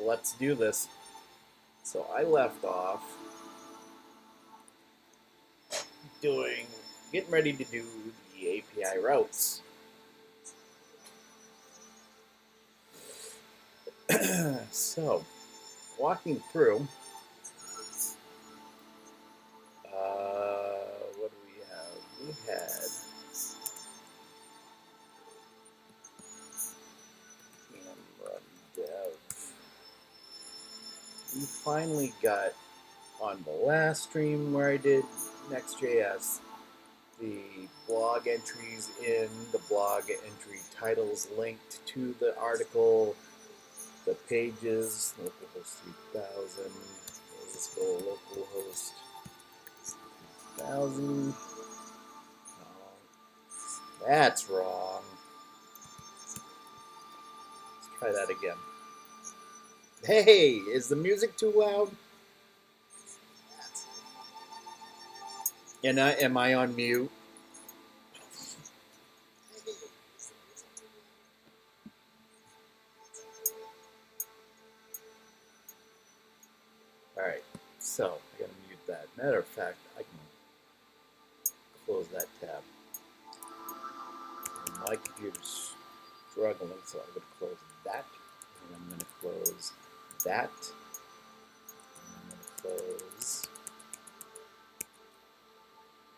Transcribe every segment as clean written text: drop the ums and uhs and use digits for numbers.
let's do this. So I left off getting ready to do the API routes. So, walking through, what do we have? We had run dev. We finally got on the last stream where I did NextJS, the blog entries in the blog entry titles linked to the article, the pages, localhost 3000, let's go localhost 3000, no, that's wrong, let's try that again. Hey, is the music too loud? And am I on mute? Alright, so I gotta mute that. Matter of fact, I can close that tab. And my computer's struggling, so I'm gonna close that. And I'm gonna close that. And I'm gonna close.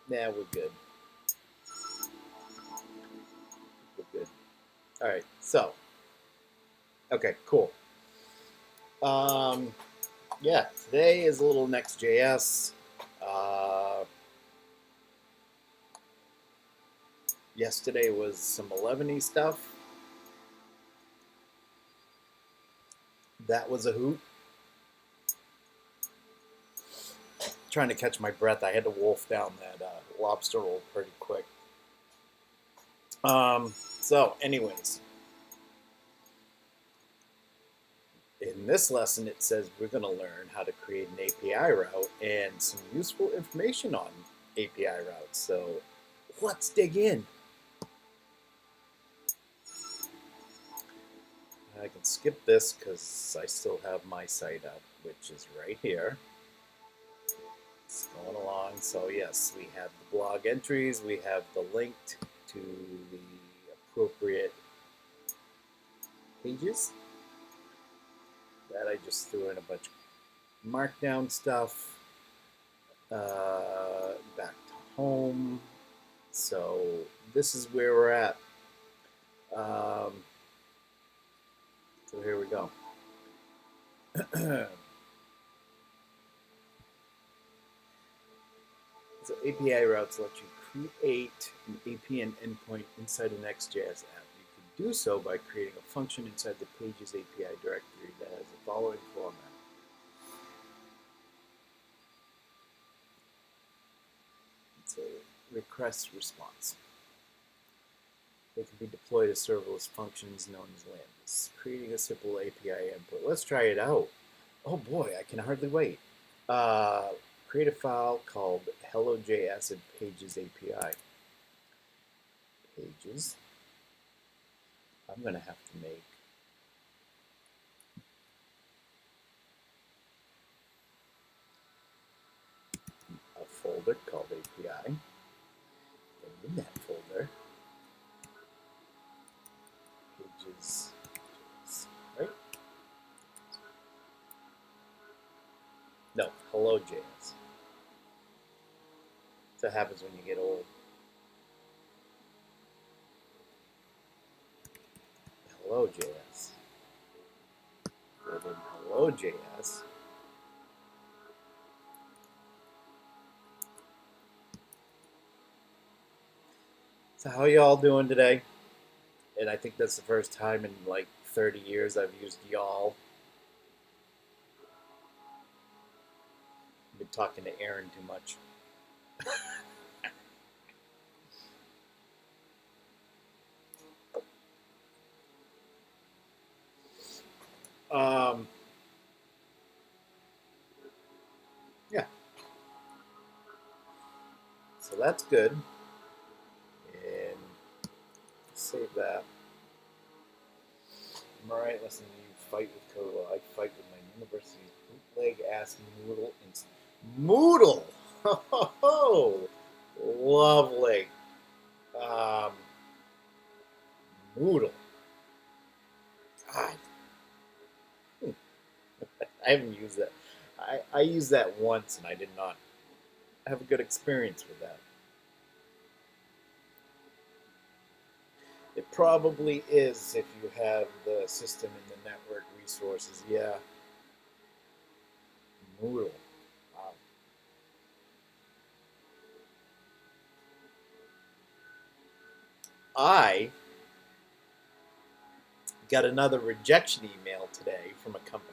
Nah, we're good. We're good. Alright, so. Okay, cool. Yeah, today is a little NextJS. Yesterday was some Eleventy stuff. That was a hoot. Trying to catch my breath. I had to wolf down that lobster roll pretty quick. So, anyways. In this lesson, it says we're going to learn how to create an API route and some useful information on API routes. So let's dig in. I can skip this because I still have my site up, which is right here. It's going along. So yes, we have the blog entries. We have the link to the appropriate pages. That I just threw in a bunch of markdown stuff. Back to home. So this is where we're at. So here we go. So API routes let you create an APN endpoint inside a NextJS app. You can do so by creating a function inside the Pages API directory that has the following format. It's a request response. They can be deployed as serverless functions known as lambdas. Creating a simple API input. Let's try it out. Oh boy, I can hardly wait. Create a file called hello.js and Pages API. Pages. I'm going to have to make a folder called API. And in that folder, pages, right? No, hello.js. That happens when you get old. Hello.js. Go to hello.js. So how y'all doing today? And I think that's the first time in like 30 years I've used y'all. I've been talking to Aaron too much. Yeah. So that's good. And save that. All right, listen, you fight with Kodo. I fight with my university's bootleg ass Moodle. Moodle! Ho ho ho! Lovely. Um, Moodle. God. I haven't used that. I used that once and I did not have a good experience with that. It probably is if you have the system and the network resources. Yeah. Moodle. Wow. I got another rejection email today from a company.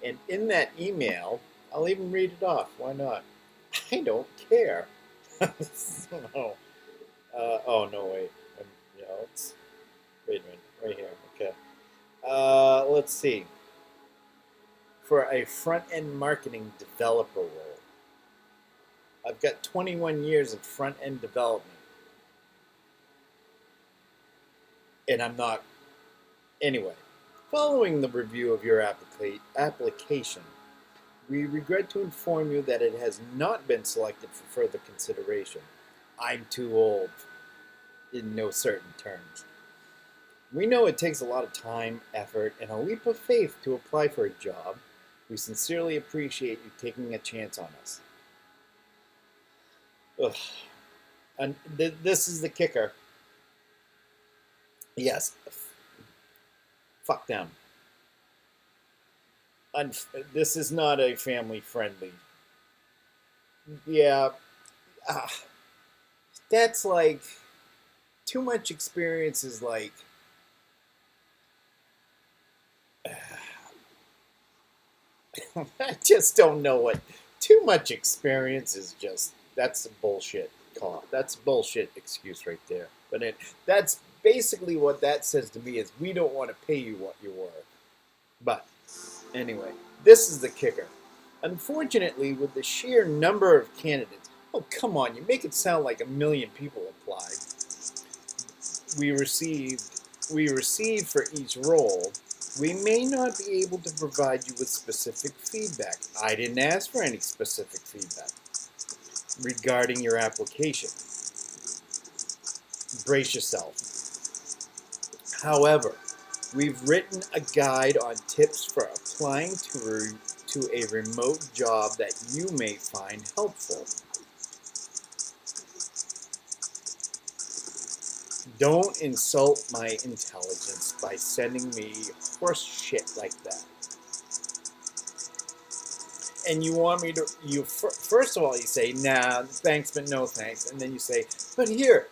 And in that email, I'll even read it off. Why not? I don't care. So, oh, no, wait. Yeah, wait a minute. Right here. Okay. Let's see. For a front-end marketing developer role, I've got 21 years of front-end development. And I'm not... Anyway, following the review of your application, we regret to inform you that it has not been selected for further consideration. I'm too old, in no certain terms. We know it takes a lot of time, effort, and a leap of faith to apply for a job. We sincerely appreciate you taking a chance on us. Ugh. And this is the kicker. Yes. Fuck them. This is not a family-friendly. Yeah. That's like... Too much experience is like... I just don't know what... Too much experience is just... That's a bullshit call. That's a bullshit excuse right there. But that's basically what that says to me is we don't want to pay you what you're worth. But anyway, this is the kicker. Unfortunately, with the sheer number of candidates... Oh, come on, you make it sound like 1 million people applied. We receive for each role, we may not be able to provide you with specific feedback. I didn't ask for any specific feedback regarding your application. Brace yourself. However, we've written a guide on tips for applying to a remote job that you may find helpful. Don't insult my intelligence by sending me horse shit like that. And you want me to, first of all, you say, nah, thanks, but no thanks. And then you say, but here,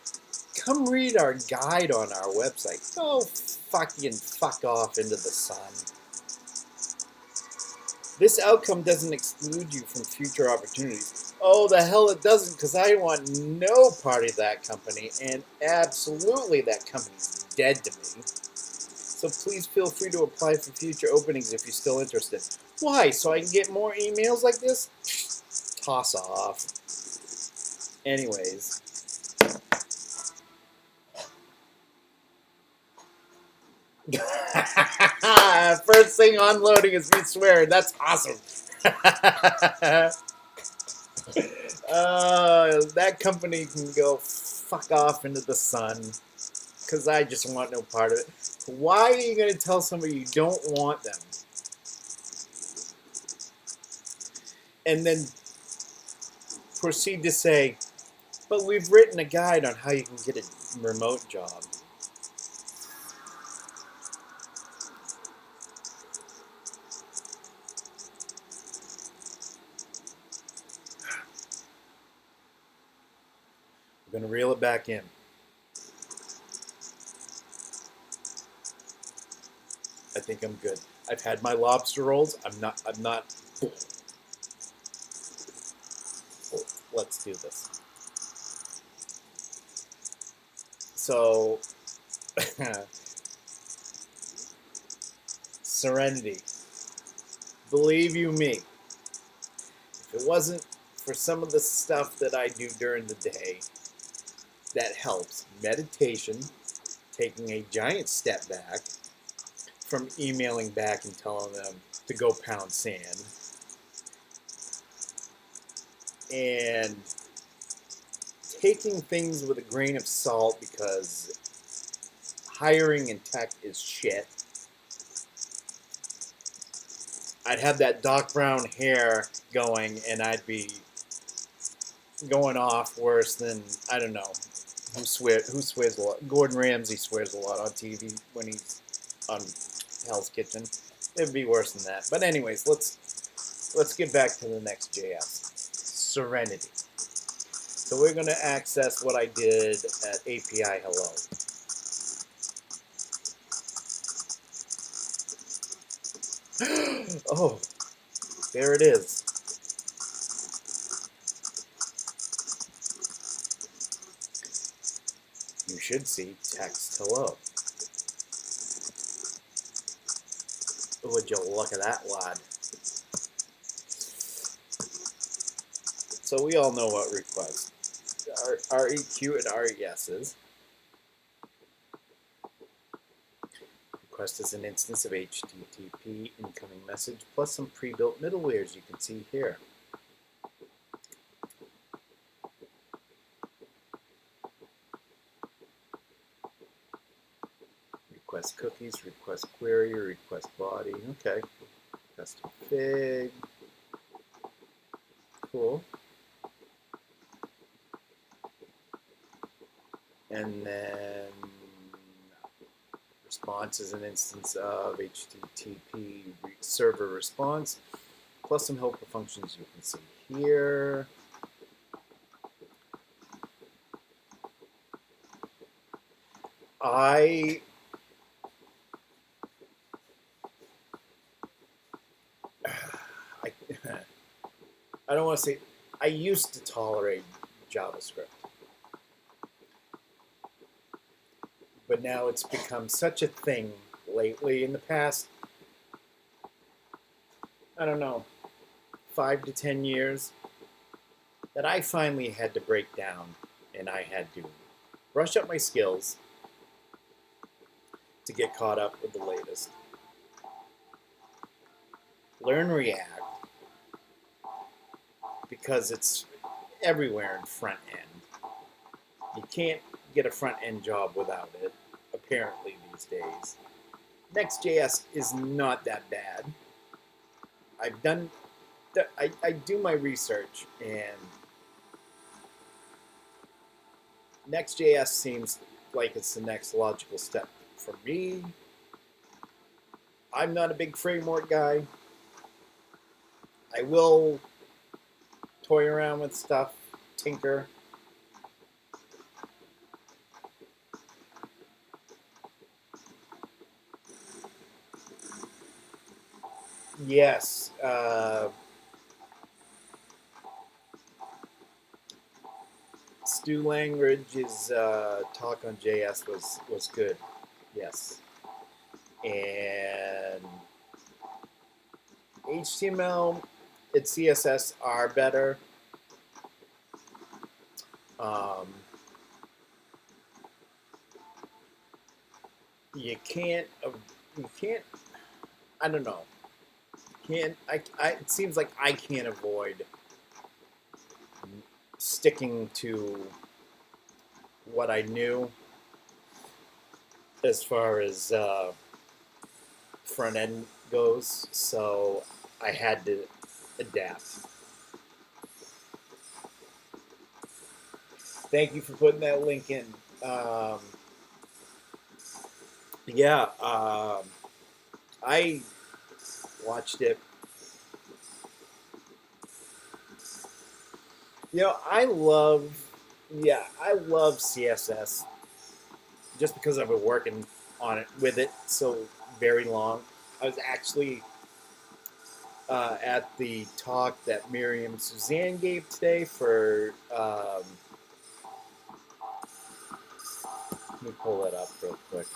come read our guide on our website. Go fuck off into the sun. This outcome doesn't exclude you from future opportunities. Oh, the hell it doesn't, because I want no part of that company, and absolutely that company's dead to me. So please feel free to apply for future openings if you're still interested. Why? So I can get more emails like this? Toss off. Anyways. First thing on loading is me swearing. That's awesome. That company can go fuck off into the sun because I just want no part of it. Why are you going to tell somebody you don't want them? And then proceed to say, but we've written a guide on how you can get a remote job. We're going to reel it back in. I think I'm good. I've had my lobster rolls. I'm not. Let's do this. So, Serenity. Believe you me, if it wasn't for some of the stuff that I do during the day, that helps. Meditation, taking a giant step back, from emailing back and telling them to go pound sand. And taking things with a grain of salt, because hiring in tech is shit. I'd have that Doc Brown hair going, and I'd be going off worse than, I don't know, who swears a lot. Gordon Ramsay swears a lot on TV when he's on Hell's Kitchen. It'd be worse than that. But anyways, let's get back to the Next.js. Serenity. So we're going to access what I did at API Hello. Oh, there it is. You should see text hello. Would you look at that, lad? So we all know what request. REQ and RES is. Request is an instance of HTTP incoming message plus some pre-built middlewares you can see here. Request cookies, request query, request body. Okay. Custom fig. Cool. And then response is an instance of HTTP server response, plus some helper functions you can see here. I don't want to say, I used to tolerate JavaScript. But now it's become such a thing lately. In the past, I don't know, 5 to 10 years, that I finally had to break down and I had to brush up my skills to get caught up with the latest. Learn React because it's everywhere in front end. You can't get a front end job without it, apparently these days. Next.js is not that bad. I do my research, and Next.js seems like it's the next logical step for me. I'm not a big framework guy. I will toy around with stuff, tinker. Yes. Stu Langridge's talk on JS was good. Yes. And HTML and CSS are better. You can't, I don't know. It seems like I can't avoid sticking to what I knew as far as front end goes, so I had to adapt. Thank you for putting that link in. I watched it. You know, I love CSS just because I've been working on it with it so very long. I was actually at the talk that Miriam Suzanne gave today for. Let me pull it up real quick.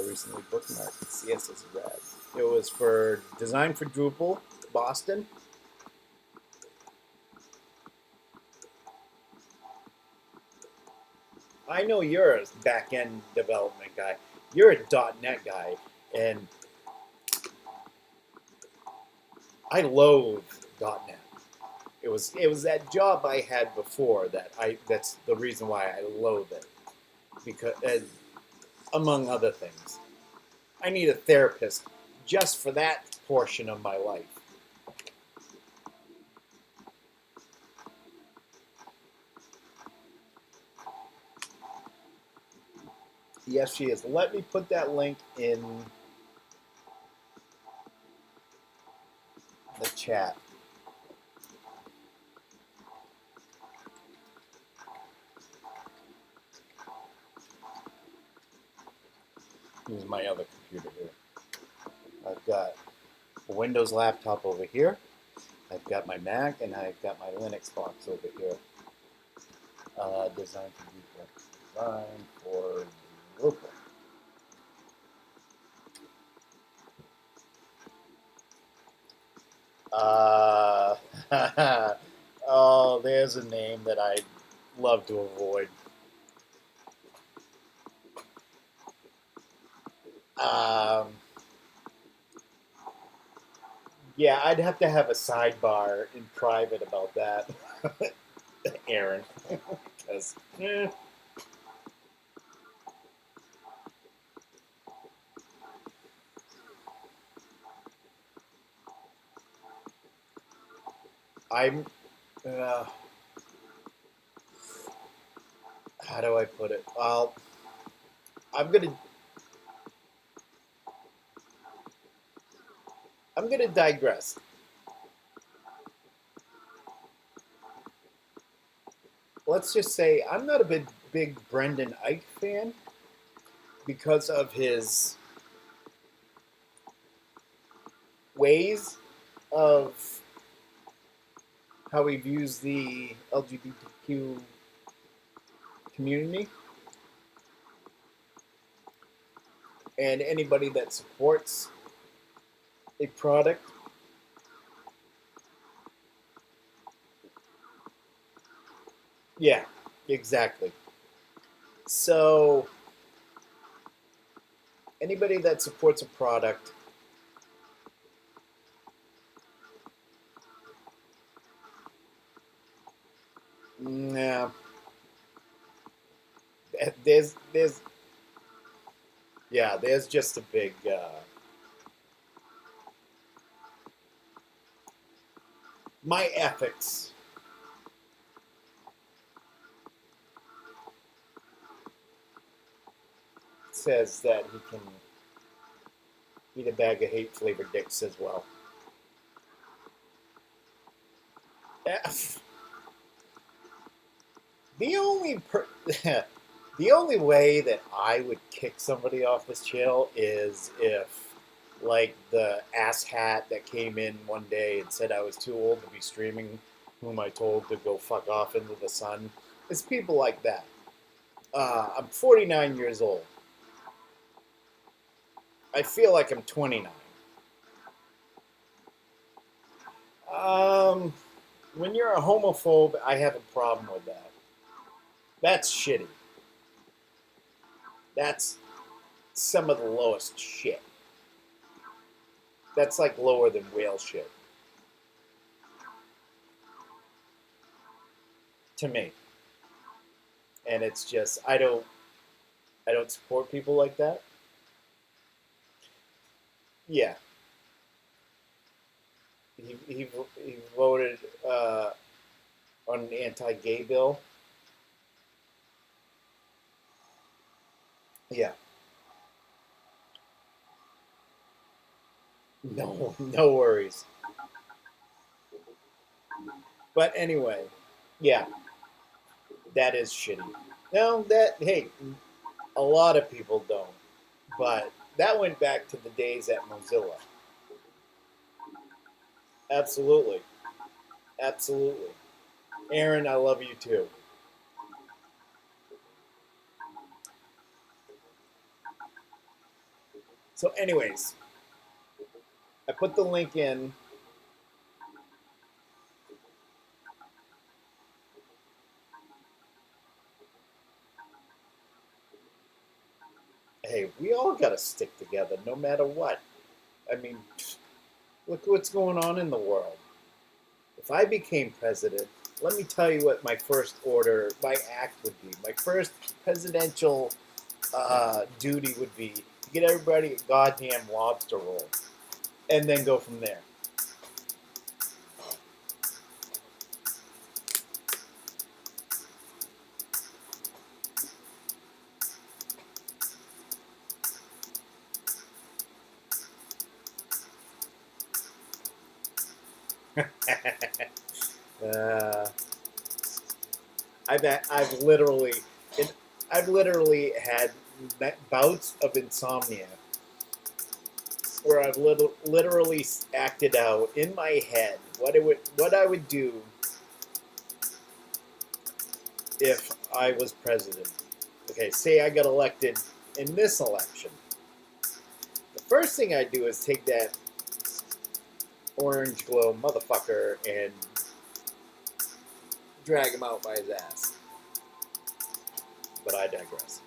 Recently bookmarked CSS Red. It was for Design for Drupal, Boston. I know you're a back-end development guy. You're a .NET guy, and I loathe .NET. It was that job I had before that's the reason why I loathe it, because among other things, I need a therapist just for that portion of my life. Yes, she is. Let me put that link in the chat. Use my other computer here. I've got a Windows laptop over here. I've got my Mac, and I've got my Linux box over here. Designed for local. Oh, there's a name that I love to avoid. Um, yeah, I'd have to have a sidebar in private about that, Aaron, because I'm. Uh, how do I put it? Well, I'm gonna. I'm gonna digress. Let's just say I'm not a big Brendan Ike fan because of his ways of how he views the LGBTQ community and anybody that supports a product. Yeah, exactly. So anybody that supports a product, yeah, there's yeah, there's just a big. My ethics says that he can eat a bag of hate flavored dicks as well. The only the only way that I would kick somebody off this channel is if, like, the asshat that came in one day and said I was too old to be streaming, whom I told to go fuck off into the sun. It's people like that. I'm 49 years old. I feel like I'm 29. Um, when you're a homophobe, I have a problem with that. That's shitty. That's some of the lowest shit. That's like lower than whale shit to me. And it's just I don't support people like that. Yeah, he voted on an anti-gay bill. Yeah, no, no worries. But anyway, yeah, that is shitty. No, that hey, a lot of people don't. But that went back to the days at Mozilla. Absolutely, absolutely. Aaron, I love you too. So, anyways, I put the link in. hey, we all got to stick together no matter what. I mean, look what's going on in the world. If I became president, let me tell you what my first order, my act would be. My first presidential duty would be to get everybody a goddamn lobster roll, and then go from there. uh, I've literally, I've literally had bouts of insomnia where I've literally acted out in my head what I would do if I was president. Okay, say I got elected in this election. The first thing I do is take that orange glow motherfucker and drag him out by his ass. But I digress.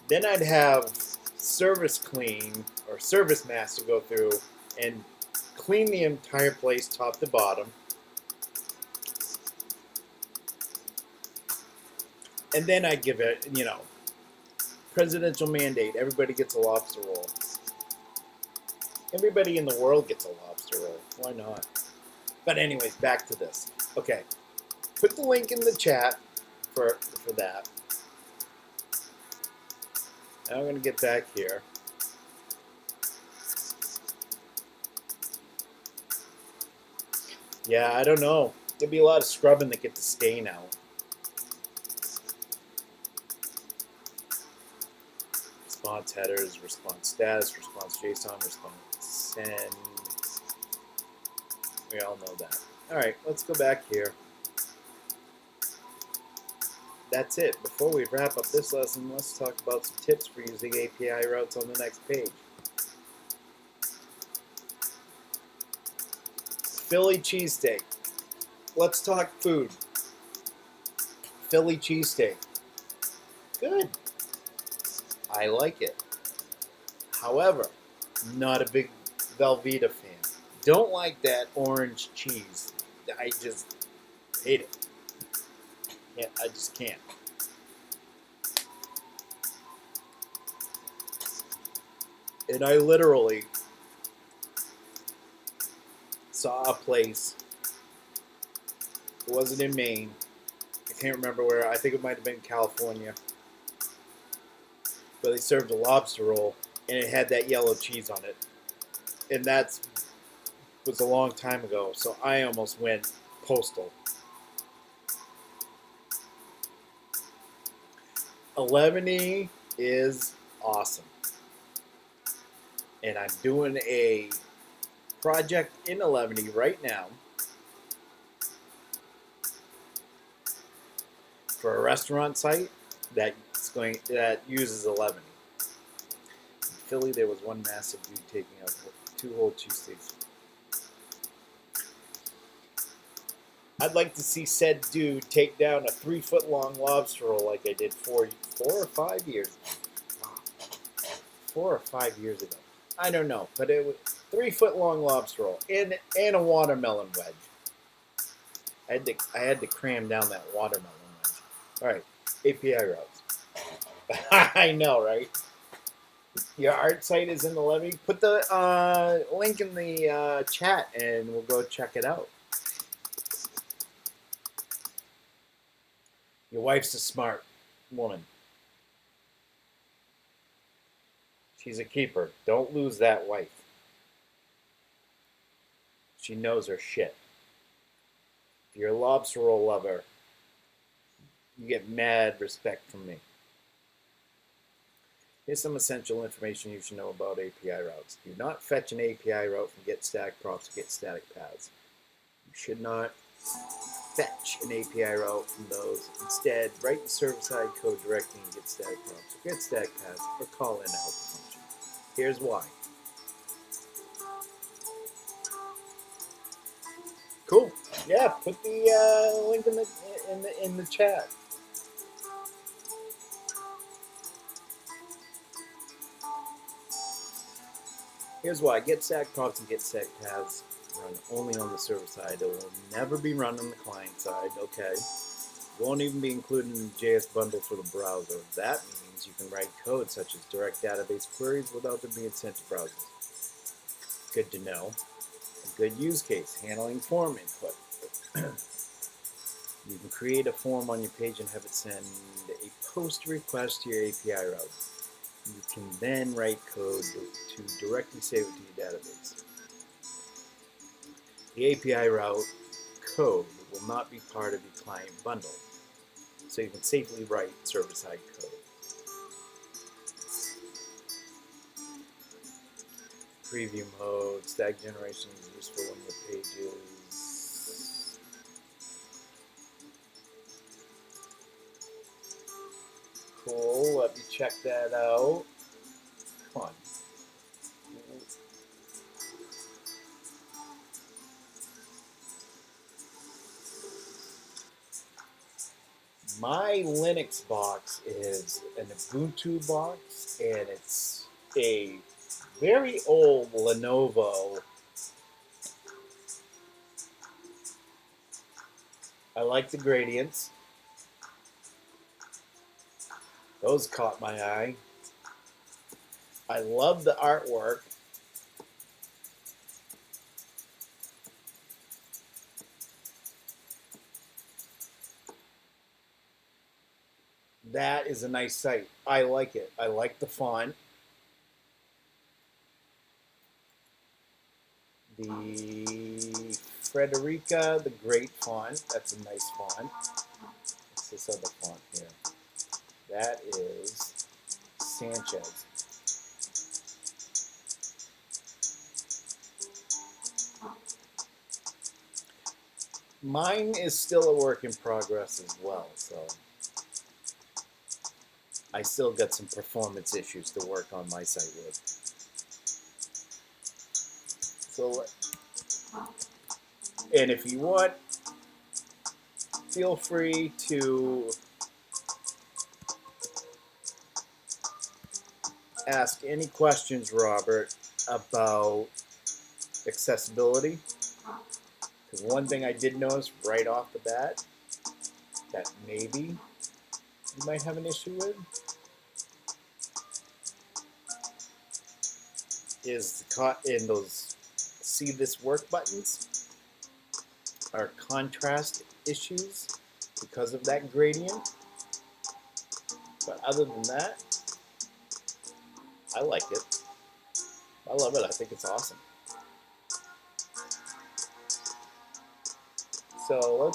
Then I'd have service clean or service master go through and clean the entire place top to bottom. And then I'd give it, presidential mandate. Everybody gets a lobster roll. Everybody in the world gets a lobster roll. Why not? But anyways, back to this. Okay. Put the link in the chat for that. Now I'm going to get back here. Yeah, I don't know. There'll be a lot of scrubbing that get the stain out. Response headers, response status, response JSON, response send. We all know that. All right, let's go back here. That's it. Before we wrap up this lesson, let's talk about some tips for using API routes on the next page. Philly cheesesteak. Let's talk food. Philly cheesesteak. Good. I like it. However, not a big Velveeta fan. Don't like that orange cheese. I just hate it. Yeah, I just can't. And I literally saw a place. It wasn't in Maine. I can't remember where. I think it might have been California. But they served a lobster roll, and it had that yellow cheese on it. And that was a long time ago, so I almost went postal. Eleventy is awesome. And I'm doing a project in Eleventy right now for a restaurant site that uses Eleventy. In Philly, there was one massive dude taking out 2 whole cheesesteaks. I'd like to see said dude take down a 3-foot-long lobster roll like I did 4 or 5 years ago. 4 or 5 years ago. I don't know, but it was 3-foot-long lobster roll and a watermelon wedge. I had to cram down that watermelon wedge. All right, API routes. I know, right? Your art site is in the Eleventy. Put the link in the chat, and we'll go check it out. Your wife's a smart woman. She's a keeper. Don't lose that wife. She knows her shit. If you're a lobster roll lover, you get mad respect from me. Here's some essential information you should know about API routes. Do not fetch an API route from get static props or get static paths. You should not fetch an API route from those. Instead, write the server-side code directly in get static props or get static paths or call in a helper function. Here's why. Cool. Yeah, put the link in the chat. Here's why: get-sag props and get-sag paths run only on the server side. It will never be run on the client side. Okay. Won't even be included in the JS bundle for the browser. That means you can write code such as direct database queries without them being sent to browsers. Good to know. A good use case: handling form input. You can create a form on your page and have it send a post request to your API route. You can then write code to directly save it to your database. The API route code will not be part of your client bundle, so you can safely write server-side code. Preview mode, stack generation is useful in your pages. Cool, let me check that out. Come on. My Linux box is an Ubuntu box, and it's a very old Lenovo. I like the gradients. Those caught my eye. I love the artwork. That is a nice site. I like it. I like the font. The Frederica, the Great font. That's a nice font. What's this other font here? That is Sanchez. Mine is still a work in progress as well, so I still got some performance issues to work on my site with. So, and if you want, feel free to ask any questions, Robert, about accessibility. Because one thing I did notice right off the bat that maybe you might have an issue with is in those see this work buttons are contrast issues because of that gradient. But other than that, I like it. I love it. I think it's awesome. So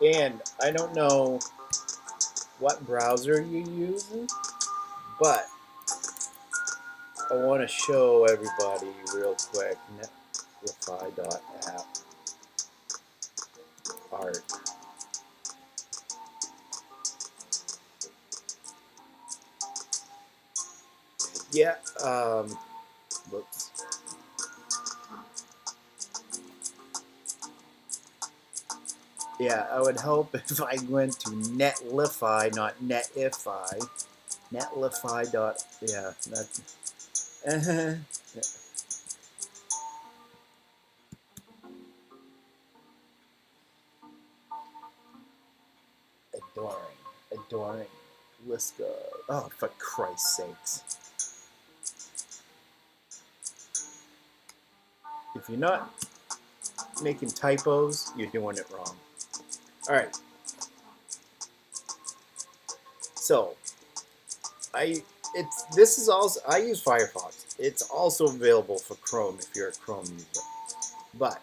and I don't know what browser you're using, but I want to show everybody real quick netlify.app art. Yeah, whoops. Yeah, I would help if I went to Netlify, not Netify. Netlify. Yeah, that's. Adoring. Liska. Oh, for Christ's sakes. If you're not making typos, you're doing it wrong. All right. So, this is also, I use Firefox. It's also available for Chrome if you're a Chrome user. But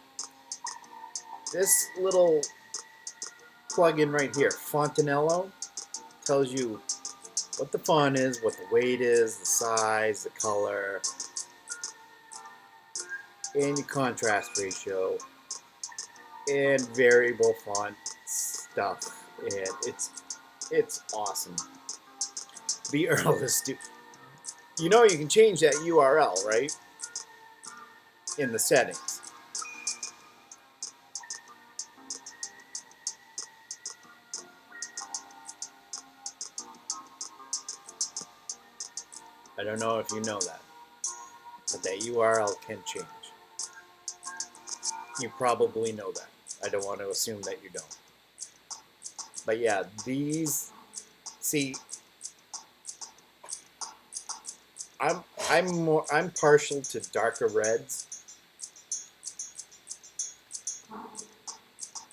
this little plugin right here, Fontanello, tells you what the font is, what the weight is, the size, the color, and your contrast ratio, and variable font stuff. And it's awesome. Be early, you know you can change that URL, right? in the settings. I don't know if you know that, but that URL can change. You probably know that. I don't want to assume that you don't. But yeah, these, see, I'm partial to darker reds,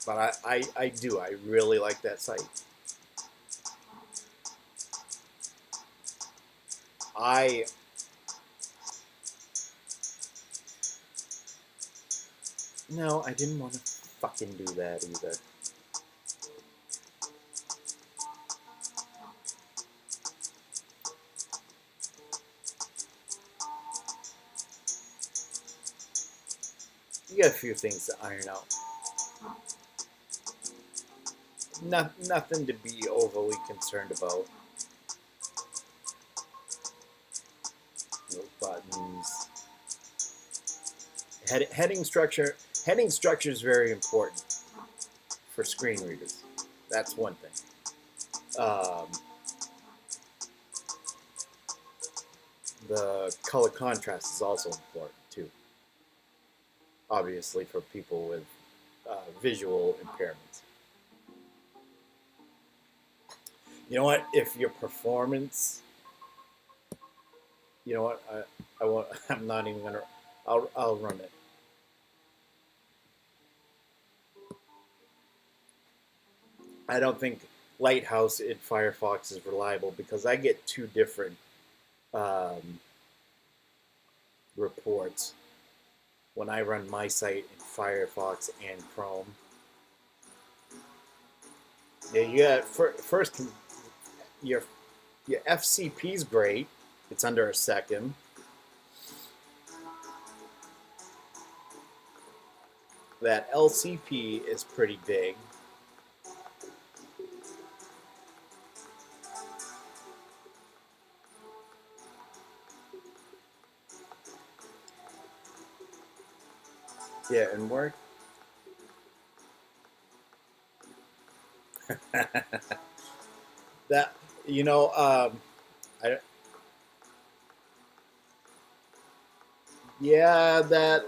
but I really like that site. No, I didn't want to fucking do that either. You got a few things to iron out. Nothing to be overly concerned about. No buttons. Heading structure is very important for screen readers. That's one thing. The color contrast is also important too. Obviously, for people with visual impairments. You know what? If your performance, you know what? I won't. I'm not even gonna. I'll run it. I don't think Lighthouse in Firefox is reliable because I get two different reports when I run my site in Firefox and Chrome. Yeah, you got first your FCP is great. It's under a second. That LCP is pretty big. Yeah, and work. That, you know, yeah, that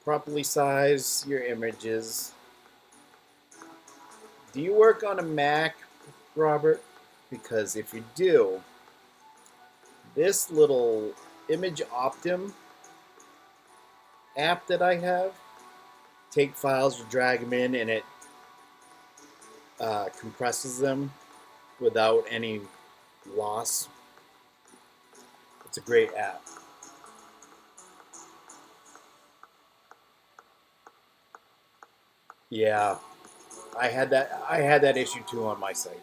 properly size your images. Do you work on a Mac, Robert? Because if you do, this little Image Optim app that I have, take files, you drag them in, and it compresses them without any loss. It's a great app. Yeah, I had that issue too on my site.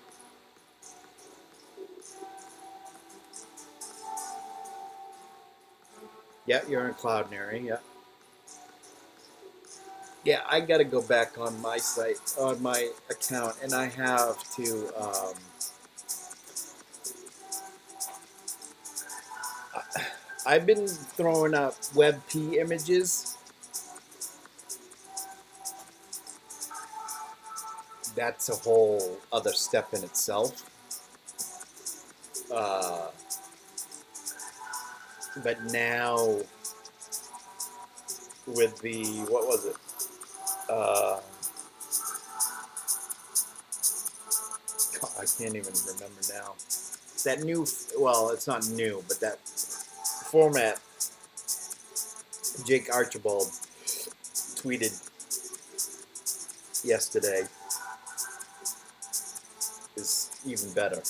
Yeah, you're in Cloudinary. Yeah. Yeah, I got to go back on my site, on my account, and I have to. I've been throwing up WebP images. That's a whole other step in itself. But now, with the, what was it? I can't even remember now. That new, well, it's not new, but that format Jake Archibald tweeted yesterday is even better.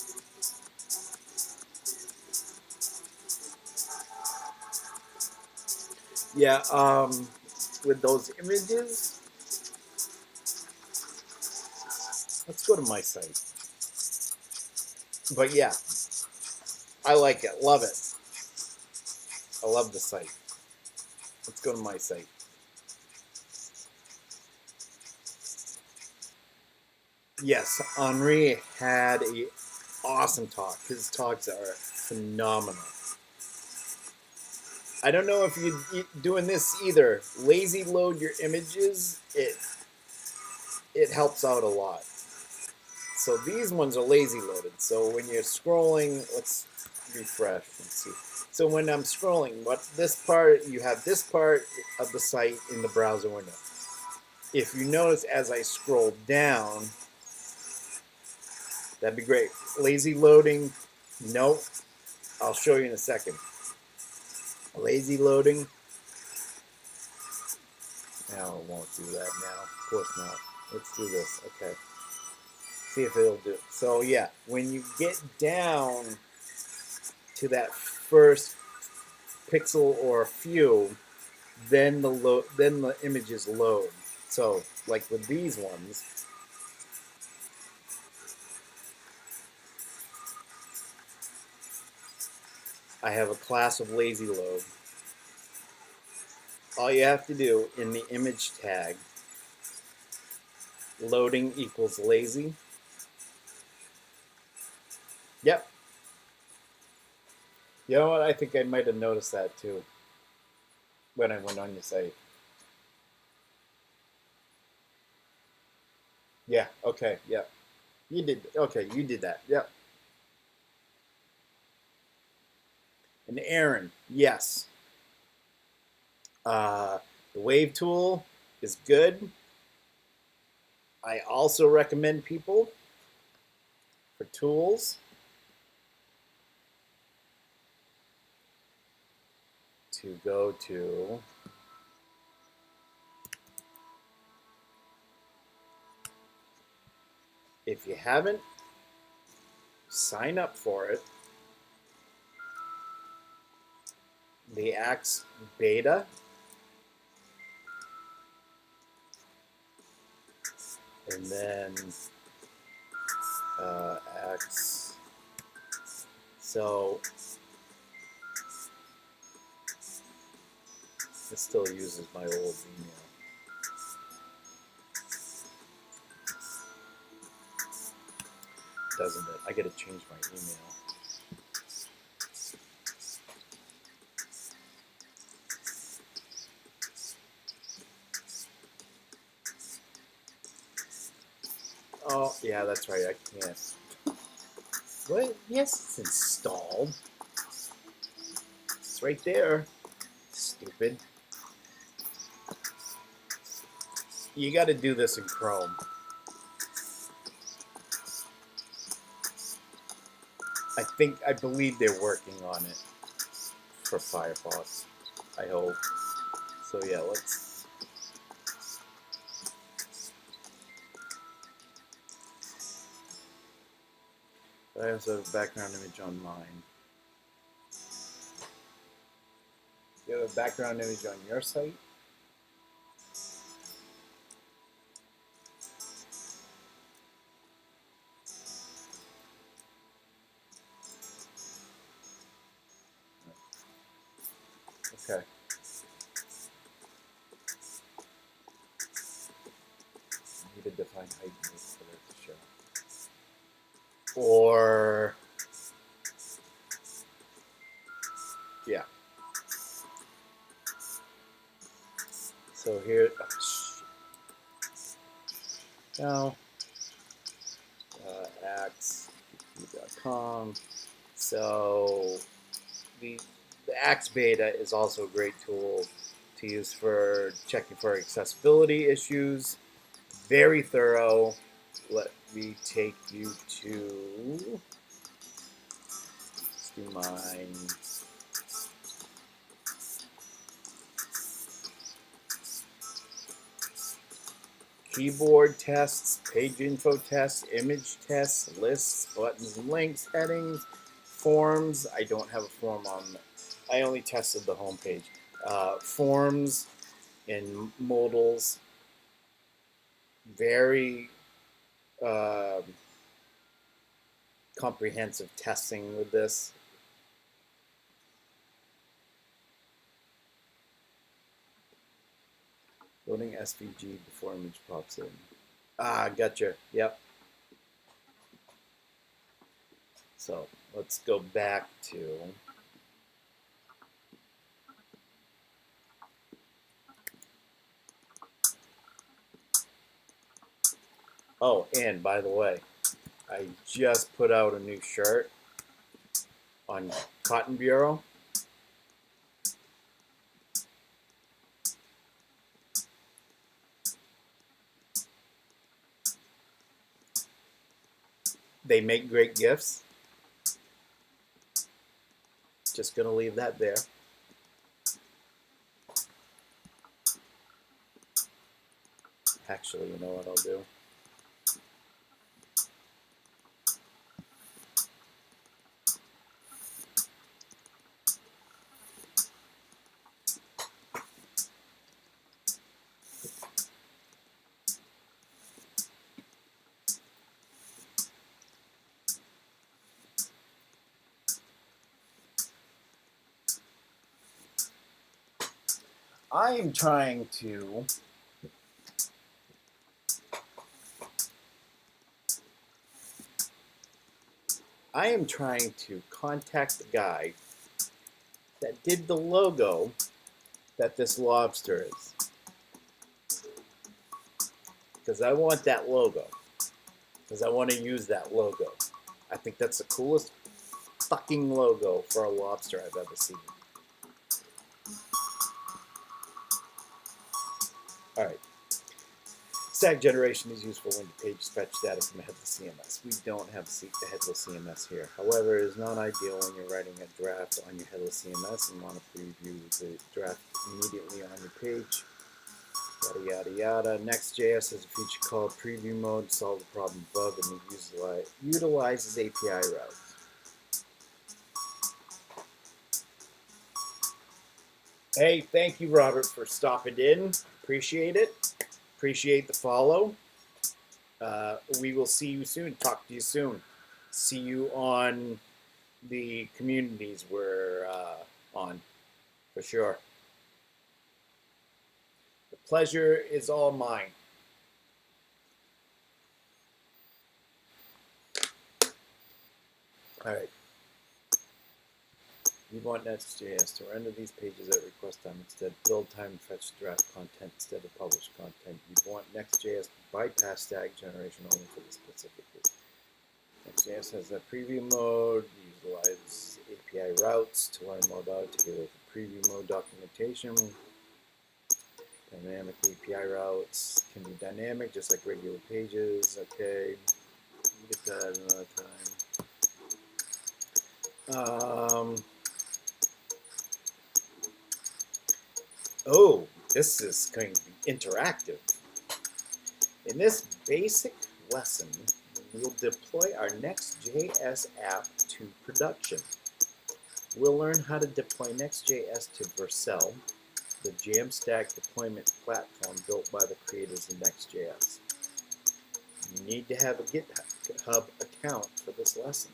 Yeah, with those images, let's go to my site. But yeah, I like it, love it. I love the site. Let's go to my site. Yes, Henri had an awesome talk. His talks are phenomenal. I don't know if you're doing this either. Lazy load your images. It helps out a lot. So these ones are lazy loaded. So when you're scrolling, let's refresh and see. So when I'm scrolling, this part, you have this part of the site in the browser window. If you notice as I scroll down, that'd be great. Lazy loading, nope. I'll show you in a second. Lazy loading. No, it won't do that now. Of course not. Let's do this. Okay. See if it'll do it. So yeah, when you get down to that first pixel or few, then the images load. So like with these ones, I have a class of lazy load. All you have to do in the image tag, loading equals lazy. Yep. You know what? I think I might have noticed that too when I went on your site. Yeah. Okay. Yep. You did. Okay. You did that. Yep. And Aaron, yes. The wave tool is good. I also recommend people for tools to go to if you haven't sign up for it, the Axe beta, and then Axe. So it still uses my old email. Doesn't it? I got to change my email. Oh, yeah, that's right. I can't. What? Yes, it's installed. It's right there. Stupid. You got to do this in Chrome. I believe they're working on it for Firefox. I hope. So yeah, let's. I also have a background image on mine. You have a background image on your site? Okay. I need to define height for it to show. Or yeah. So here, now axe.com. So the Axe Beta is also a great tool to use for checking for accessibility issues. Very thorough. Let me take you to. Let's do mine. Keyboard tests, page info tests, image tests, lists, buttons and links, headings, forms. I don't have a form on. I only tested the home page. Forms and modals. Very comprehensive testing with this. Loading SVG before image pops in. Ah, gotcha. Yep. So let's go back to Oh, and by the way, I just put out a new shirt on Cotton Bureau. They make great gifts. Just gonna leave that there. Actually, you know what I'll do? I am trying to contact the guy that did the logo that this lobster is. Because I want that logo. Because I want to use that logo. I think that's the coolest fucking logo for a lobster I've ever seen. Alright. Stack generation is useful when the pages fetch data from a headless CMS. We don't have a headless CMS here. However, it is not ideal when you're writing a draft on your headless CMS and want to preview the draft immediately on your page. Yada, yada, yada. NextJS has a feature called preview mode to solve the problem above, and it utilizes API routes. Hey, thank you, Robert, for stopping in. Appreciate it. Appreciate the follow. We will see you soon. Talk to you soon. See you on the communities we're on, for sure. The pleasure is all mine. All right. You want NextJS to render these pages at request time instead, build time, fetch draft content instead of publish content. You want NextJS to bypass stack generation only for the specific case. NextJS has a preview mode, utilizes API routes. To learn more about it, take a look at preview mode documentation. Dynamic API routes can be dynamic, just like regular pages. Okay, we'll get to that another time. Oh, this is going to be interactive. In this basic lesson, we'll deploy our Next.js app to production. We'll learn how to deploy Next.js to Vercel, the Jamstack deployment platform built by the creators of Next.js. You need to have a GitHub account for this lesson.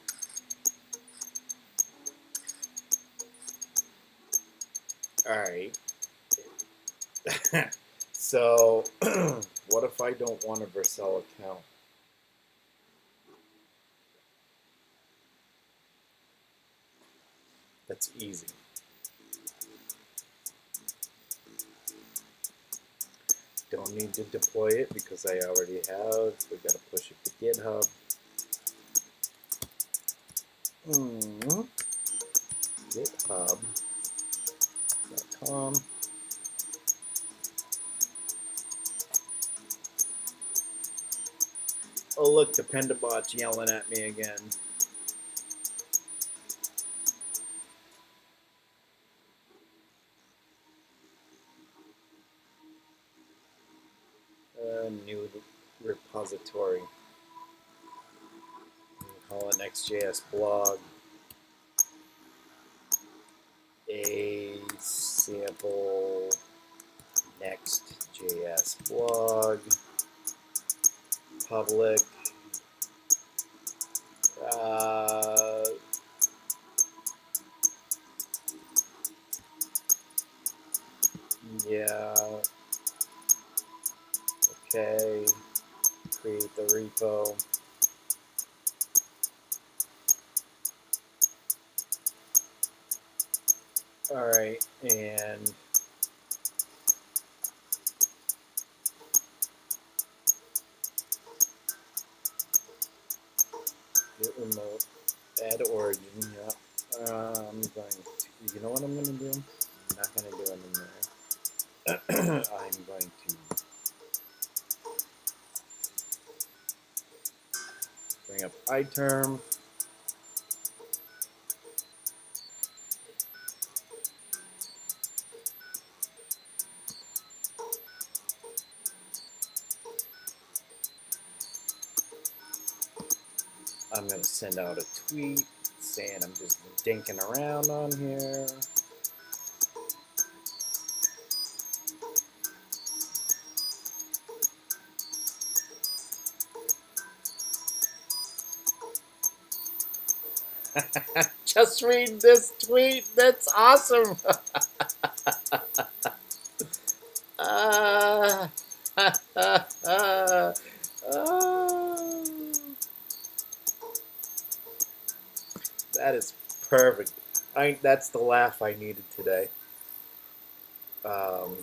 All right. So, what if I don't want a Vercel account? That's easy. Don't need to deploy it because I already have. We got to push it to GitHub. GitHub.com. Oh, look, the Pendabot's yelling at me again. New repository. We'll call it NextJS blog. A sample NextJS blog. Public. Yeah. Okay. Create the repo. All right, and origin. Yeah. I'm going to. You know what I'm going to do? I'm not going to do it in there. I'm going to bring up iTerm. I'm going to send out a tweet saying I'm just dinking around on here. Just read this tweet. That's awesome. Ah. That is perfect. That's the laugh I needed today. No,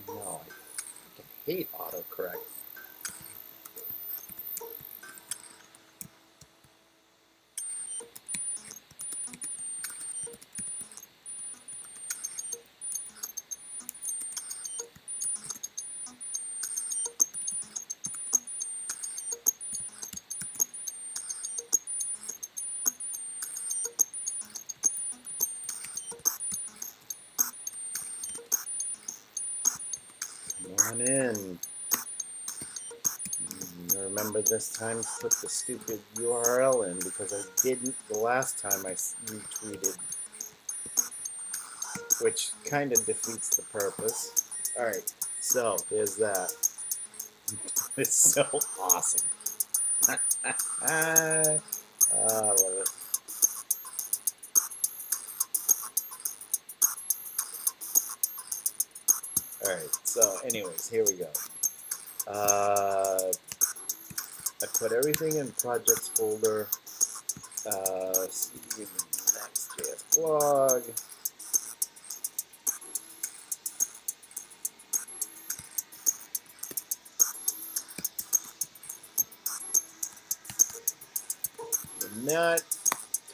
I hate autocorrect. Come on in. Remember this time to put the stupid URL in because I didn't the last time I retweeted, which kind of defeats the purpose. Alright, so there's that. It's so awesome. I love it. Alright, so anyways, here we go. I put everything in projects folder. NextJS blog. Not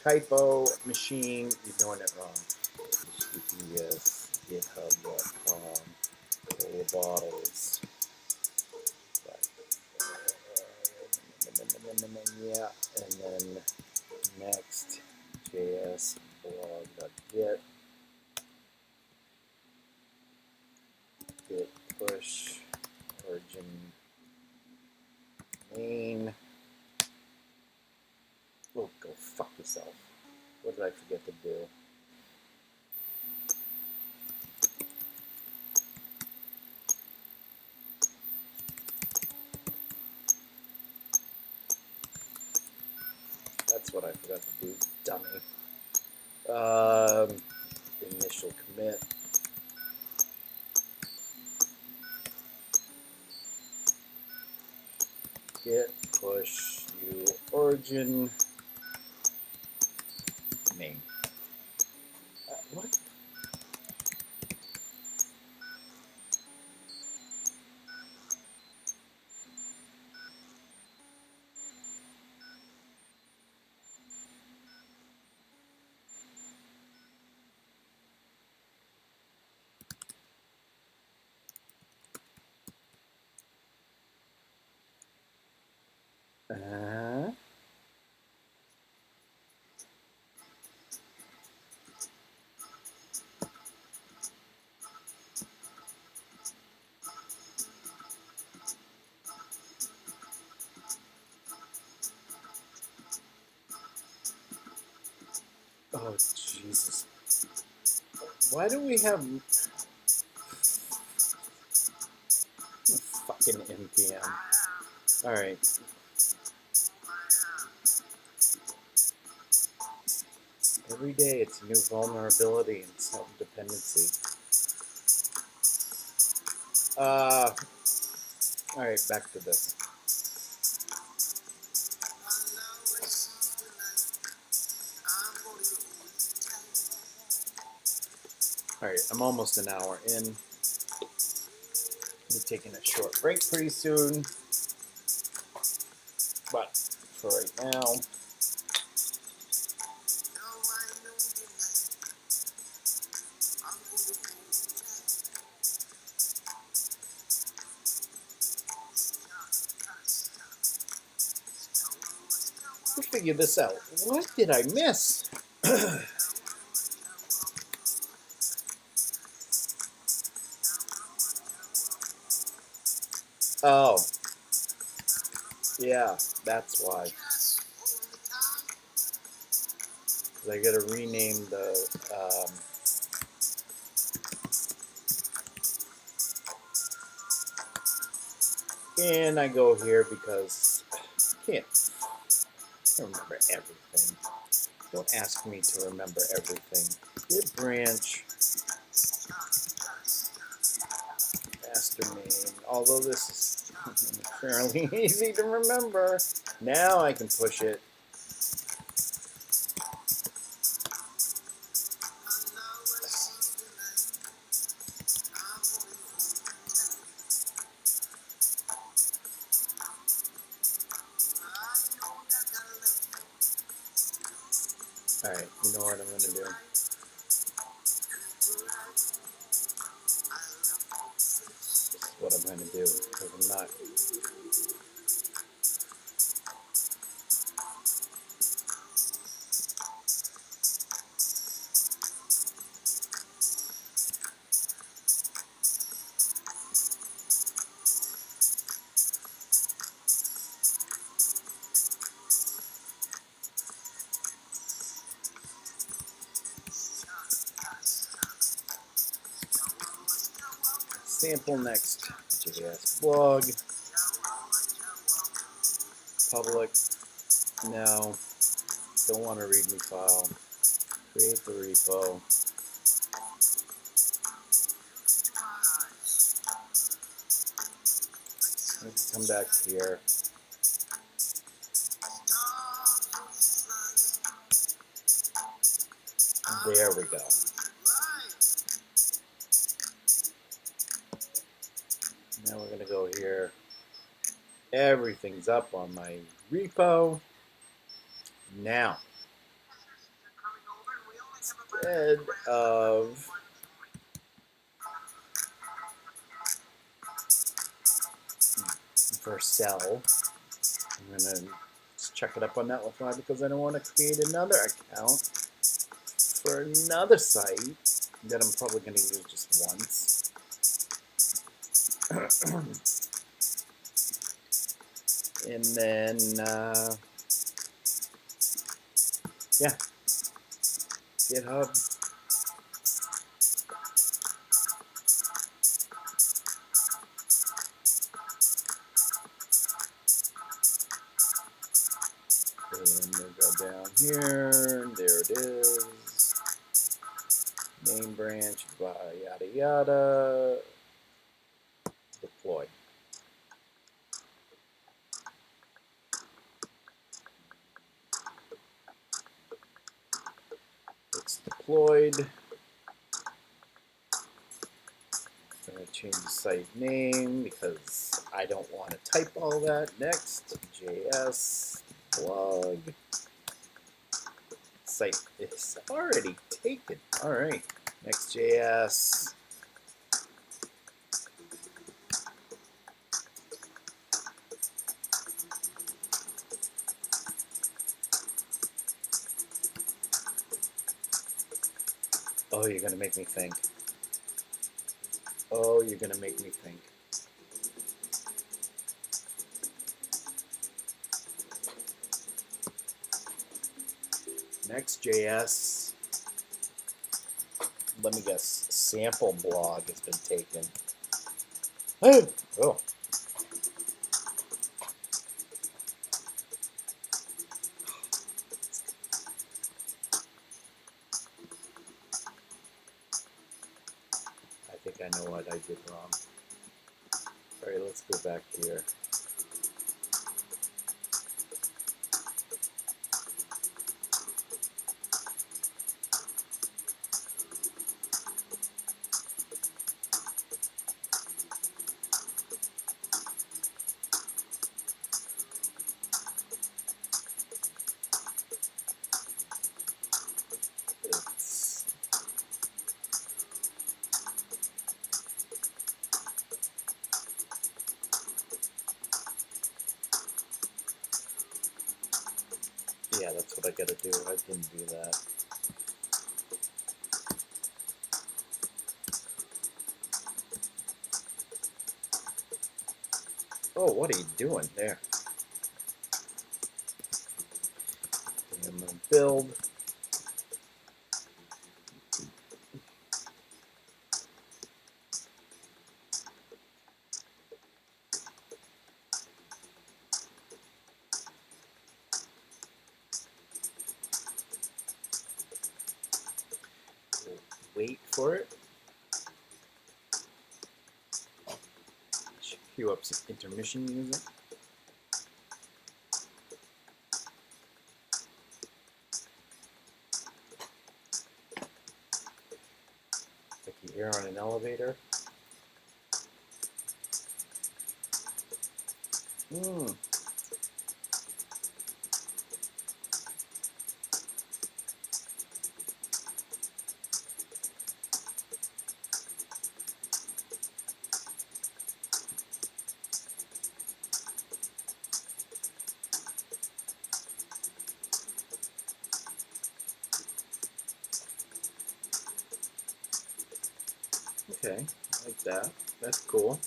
typo machine, you're doing it wrong. HTTPS, github.com, cola bottles. Yeah, and then NextJS blog.git, git push origin main. Oh, go fuck yourself. What did I forget to do? That's what I forgot to do, dummy. Initial commit. Git push u origin main. What? Oh, Jesus. Why do we have fucking NPM? Alright. Every day it's a new vulnerability and self-dependency. Alright, back to this. Alright, I'm almost an hour in. We're taking a short break pretty soon, but for right now, we'll figure this out. What did I miss? Oh, yeah, that's why. 'Cause I gotta rename the and I go here because I can't remember everything. Don't ask me to remember everything. Git branch, master main. Although this is fairly easy to remember, now I can push it. All right, you know what I'm gonna do? This is what I'm gonna do because I'm not. Sample NextJS blog. Public. No. Don't want a README file. Create the repo. Let's come back here. There we go. Now we're going to go here. Everything's up on my repo. Now, instead of Vercel, I'm going to check it up on Netlify because I don't want to create another account for another site that I'm probably going to use just once. And then, yeah, GitHub. And we'll go down here. There it is. Main branch, blah, yada yada. Deploy. It's deployed. I'm going to change the site name because I don't want to type all that. NextJS blog. Site is already taken. All right. NextJS. Oh, you're going to make me think. Oh, you're going to make me think. NextJS, let me guess, sample blog has been taken. Oh. I think I know what I did wrong. All right, let's go back here. Yeah, that's what I gotta do. I didn't do that. Oh, what are you doing there? Okay, I'm gonna build. Wait for it. Should cue up some intermission music. Like you hear on an elevator. Hmm. Okay, I like that. That's cool.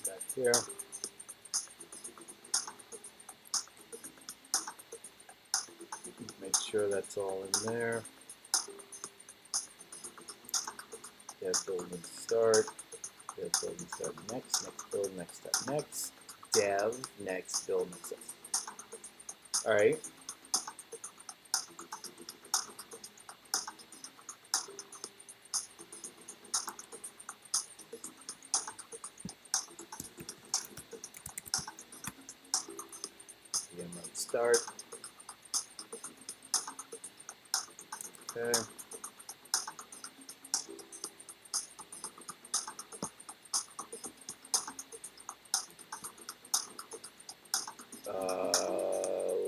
Back here. Make sure that's all in there. Dev build and start. Dev build and start next. Next build, next step next. Dev, next build, next step. All right. Again, let's start. Okay.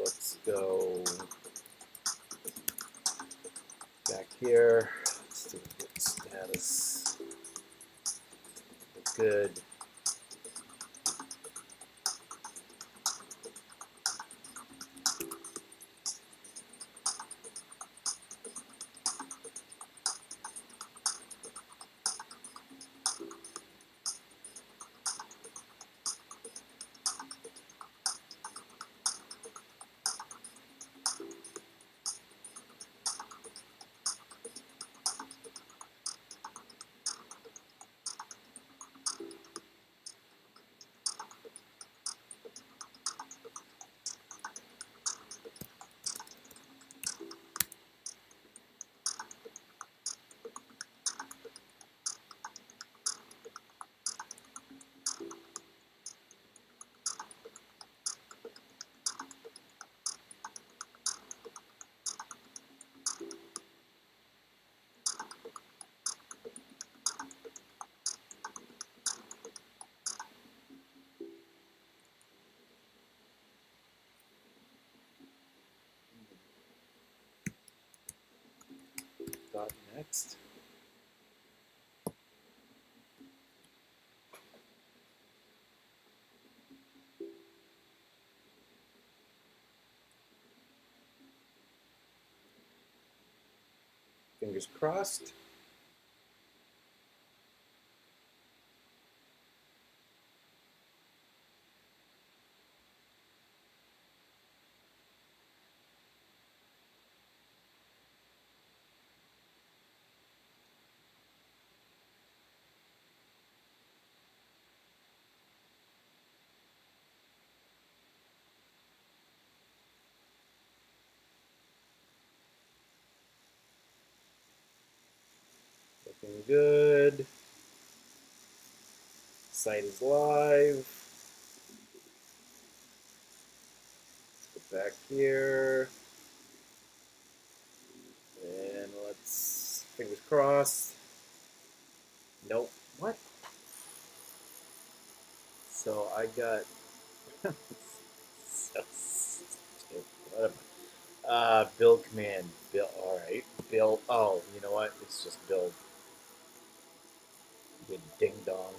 Let's go back here. Let's do a git status. Good. Dot next. Fingers crossed. Looking good. Site is live. Let's go back here. And let's, fingers crossed. Nope. What? So I got, so stupid. What am I? Build command. Build. All right. Build. Oh, you know what? It's just build. You ding dong.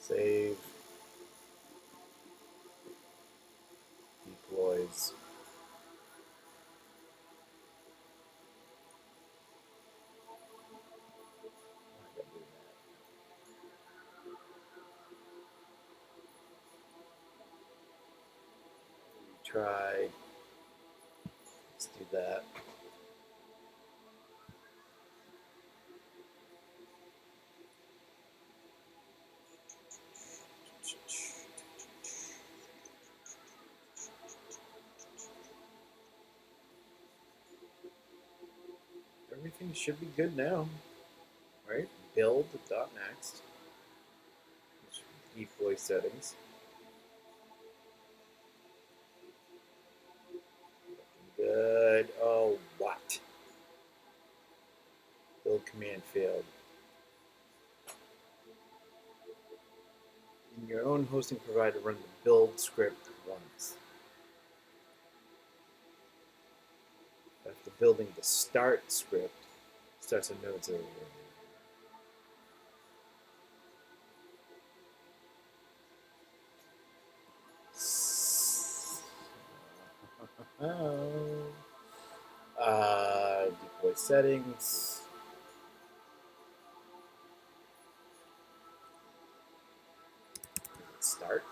Save. Deploys. Try. Let's do that. Everything should be good now, right? Build.next. Deploy settings. Good. Oh, what? Build command failed. In your own hosting provider, run the build script once. After building the start script, starts a node 0. Deploy settings. Start.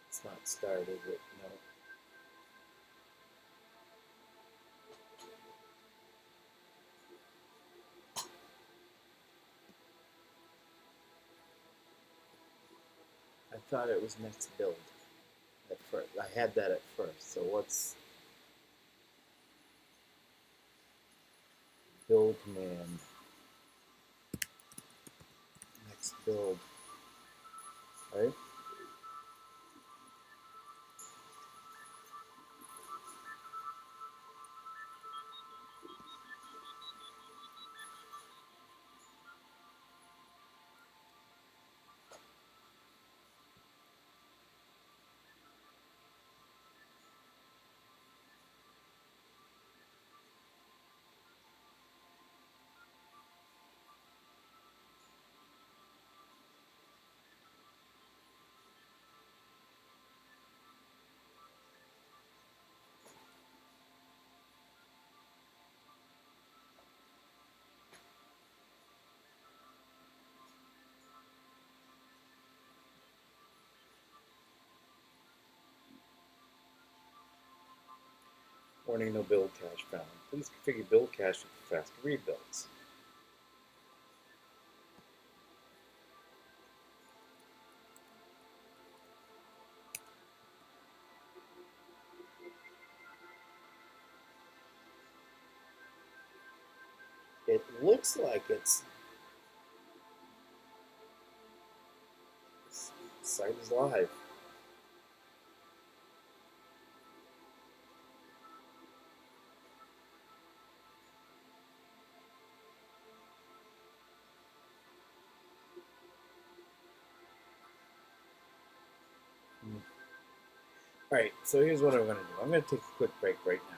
It's not started, is it? No. I thought it was next build at first. I had that at first. So what's build command? Next build, right? Warning, no build cache found. Please configure build cache for faster rebuilds. It looks like it's site is live. All right, so here's what I'm going to do. I'm going to take a quick break right now.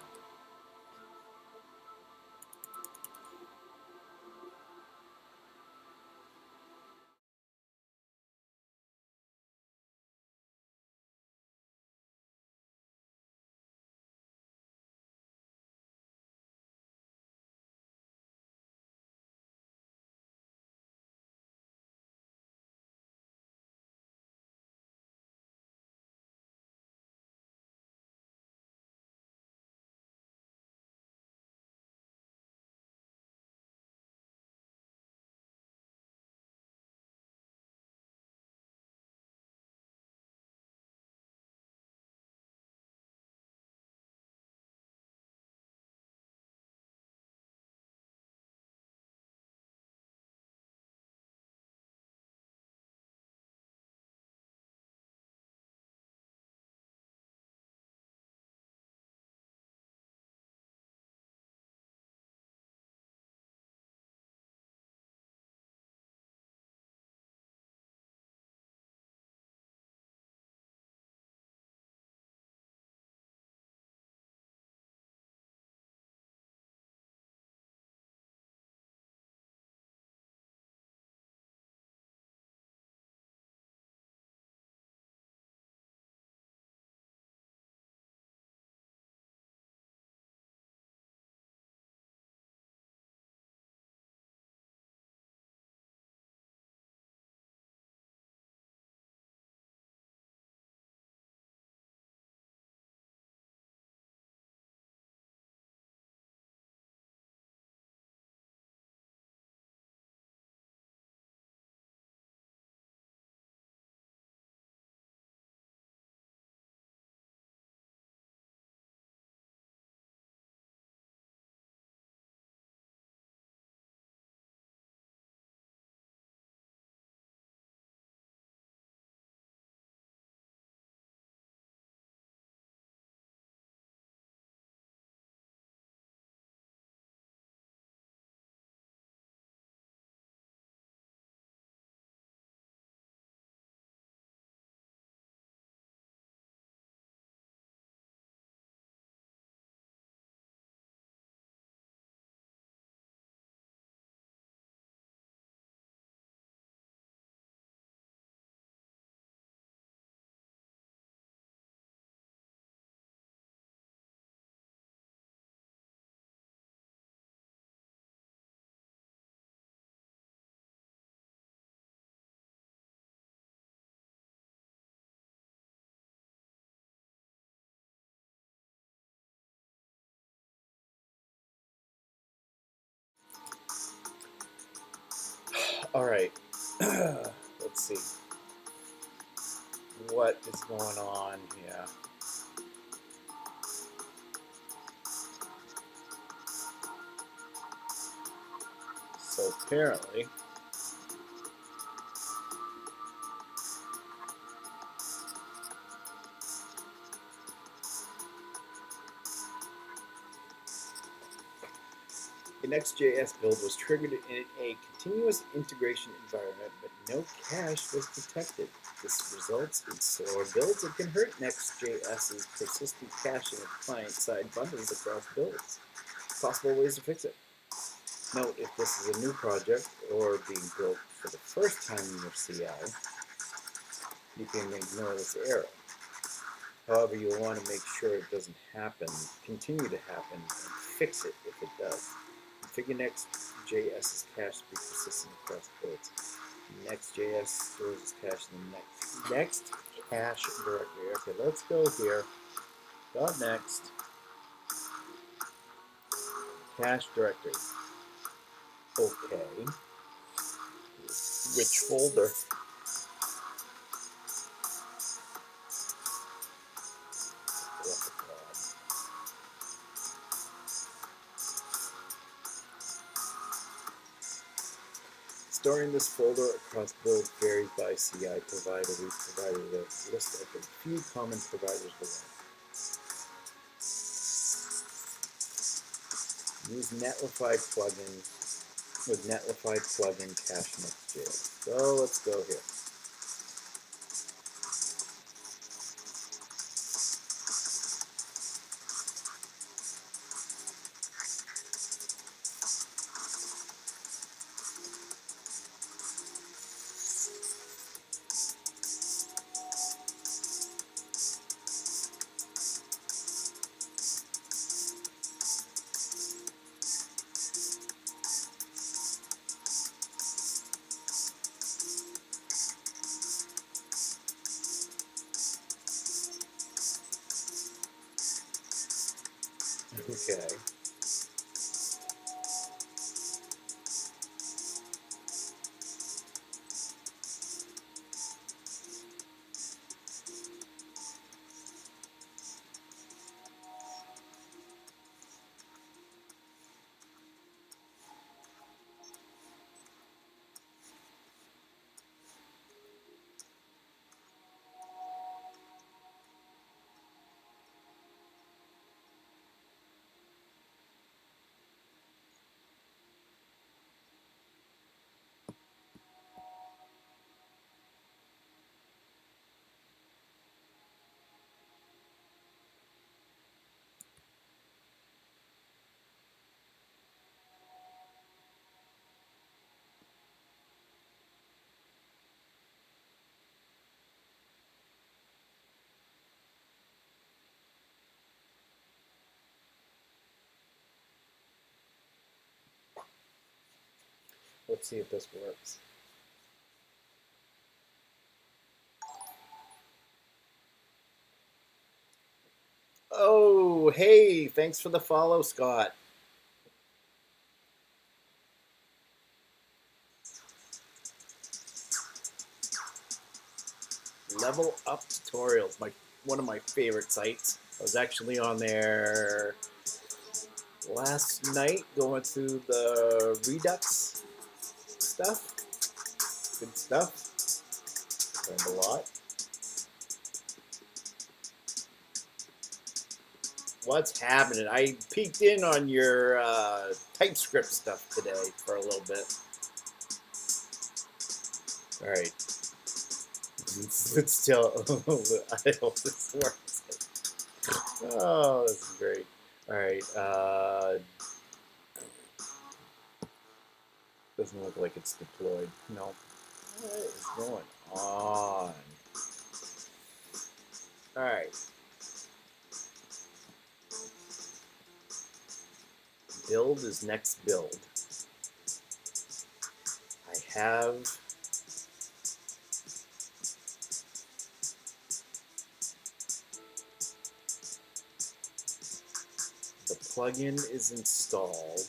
All right. Let's see. What is going on here? So apparently, the NextJS build was triggered in a continuous integration environment, but no cache was detected. This results in slower builds and can hurt NextJS's persistent caching of client-side bundles across builds. Possible ways to fix it. Note, if this is a new project or being built for the first time in your CI, you can ignore this error. However, you'll want to make sure it doesn't happen, continue to happen, and fix it if it does. Configure NextJS's cache to be persistent across builds. NextJS stores its cache in the next cache directory. Okay, let's go here. .next cache directory. Okay. Which folder? Storing this folder across builds varies by CI provider. We provided a list of a few common providers below. Use Netlify plugin with Netlify plugin cache NextJS. So let's go here. Okay. Let's see if this works. Oh, hey, thanks for the follow, Scott. Level Up Tutorials, one of my favorite sites. I was actually on there last night going through the Redux stuff. Good stuff. Learned a lot. What's happening? I peeked in on your TypeScript stuff today for a little bit. All right. Let's still. I hope this works. Oh, this is great. All right. Doesn't look like it's deployed. No. What is going on? All right. Build is next build. I have the plugin is installed.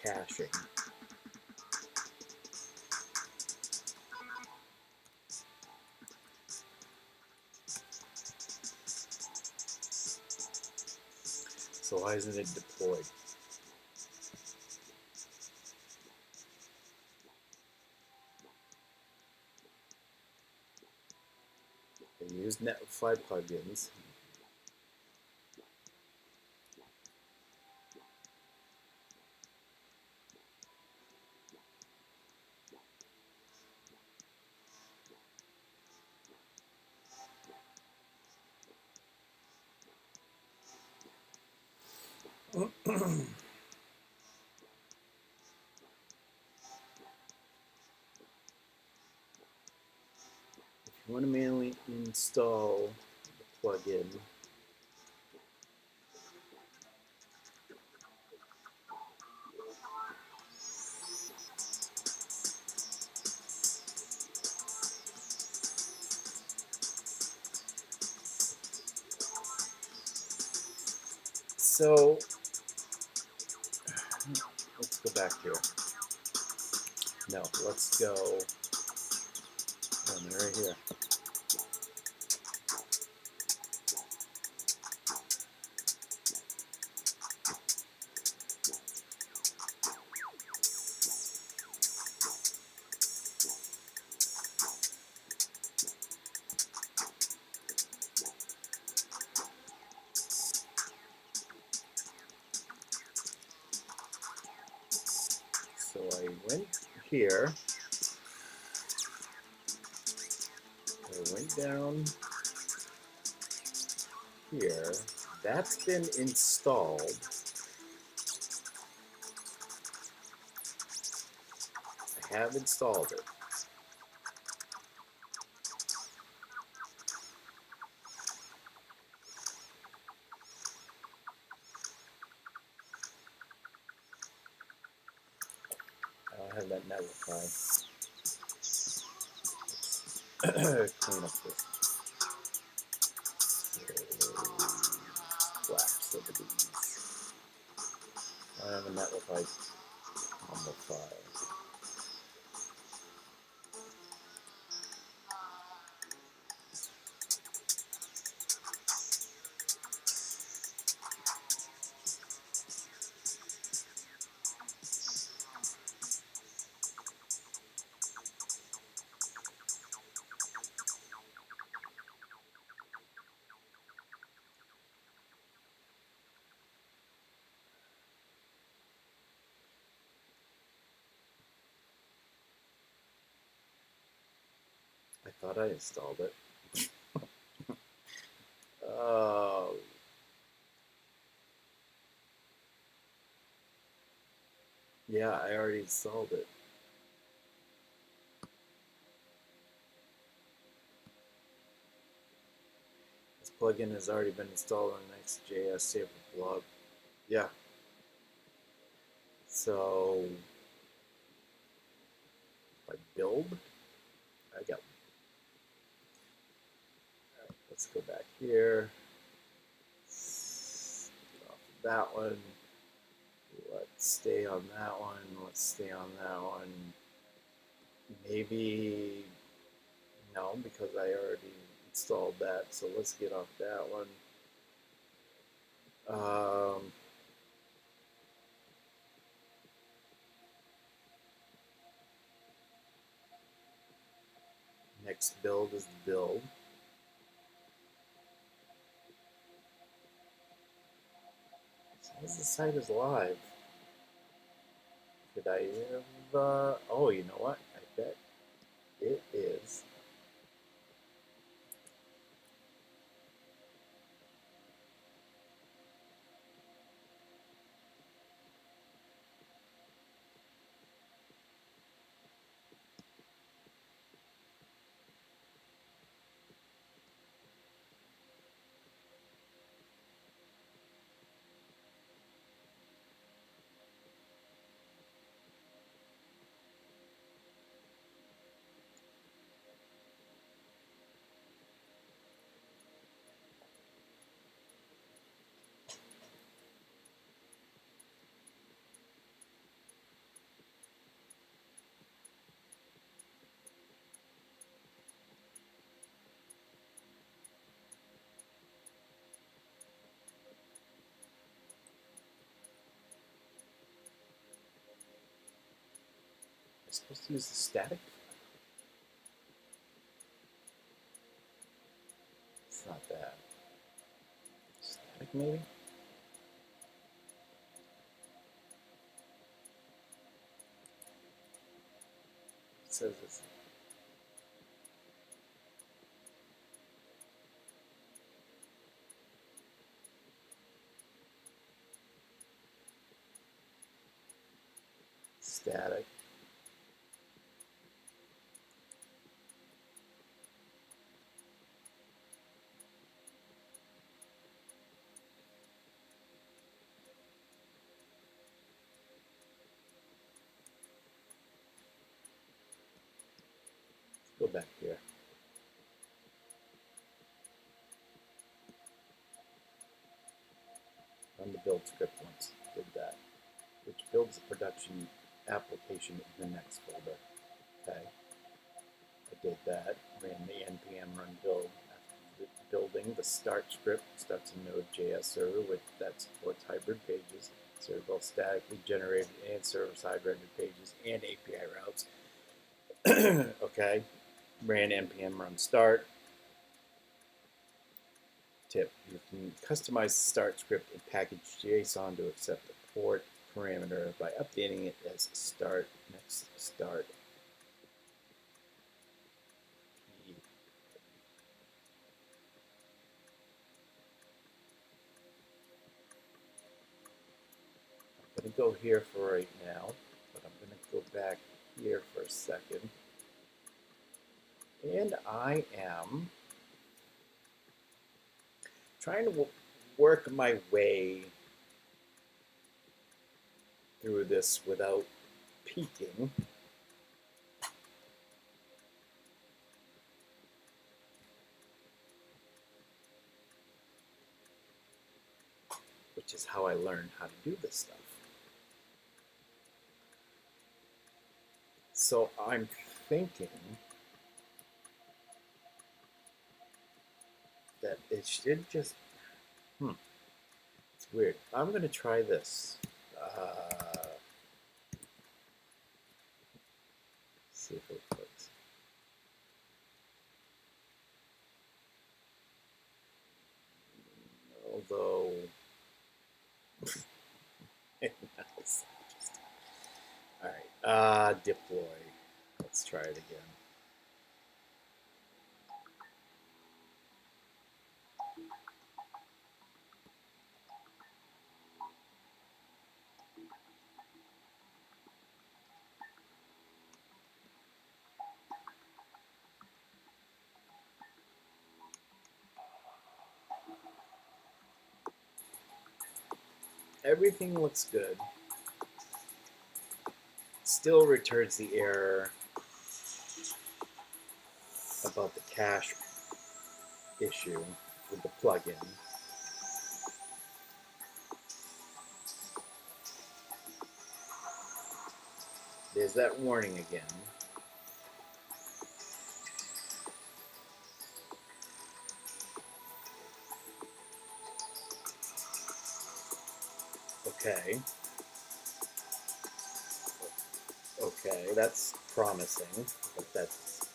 caching. So why isn't it deployed? I use Netlify plugins. You want to manually install the plugin. So let's go back here. No, let's go right here. So I went here. I went down here. That's been installed. I have installed it. I don't have that Netlify. Clean up this. Flaps over these. I have a Netlify combo file. I thought I installed it. Oh. Yeah, I already installed it. This plugin has already been installed on NextJS Saver blog. Yeah. So if I build, I got. Right, let's go back here. Get off of that one. Let's stay on that one. Let's stay on that one. Maybe no, because I already installed that. So let's get off that one. Next build is the build. As the site is live. Could I have, oh, you know what? I bet it is. I supposed to use the static? It's not that. Static maybe? It says it's static. Go back here. Run the build script once. Did that. Which builds a production application in the next folder. Okay. I did that. Ran the npm run build. After building the start script, starts a Node.js server that supports hybrid pages, serve both statically generated and server-side rendered pages and API routes. Okay. Ran npm run start. Tip: you can customize the start script and package JSON to accept the port parameter by updating it as start next start. I'm going to go here for right now, but I'm going to go back here for a second. And I am trying to work my way through this without peeking. Which is how I learned how to do this stuff. So I'm thinking that it should just, it's weird. I'm going to try this. See if it works. Although, all right, deploy. Let's try it again. Everything looks good. Still returns the error about the cache issue with the plugin. There's that warning again. Okay. Okay, that's promising, but that's...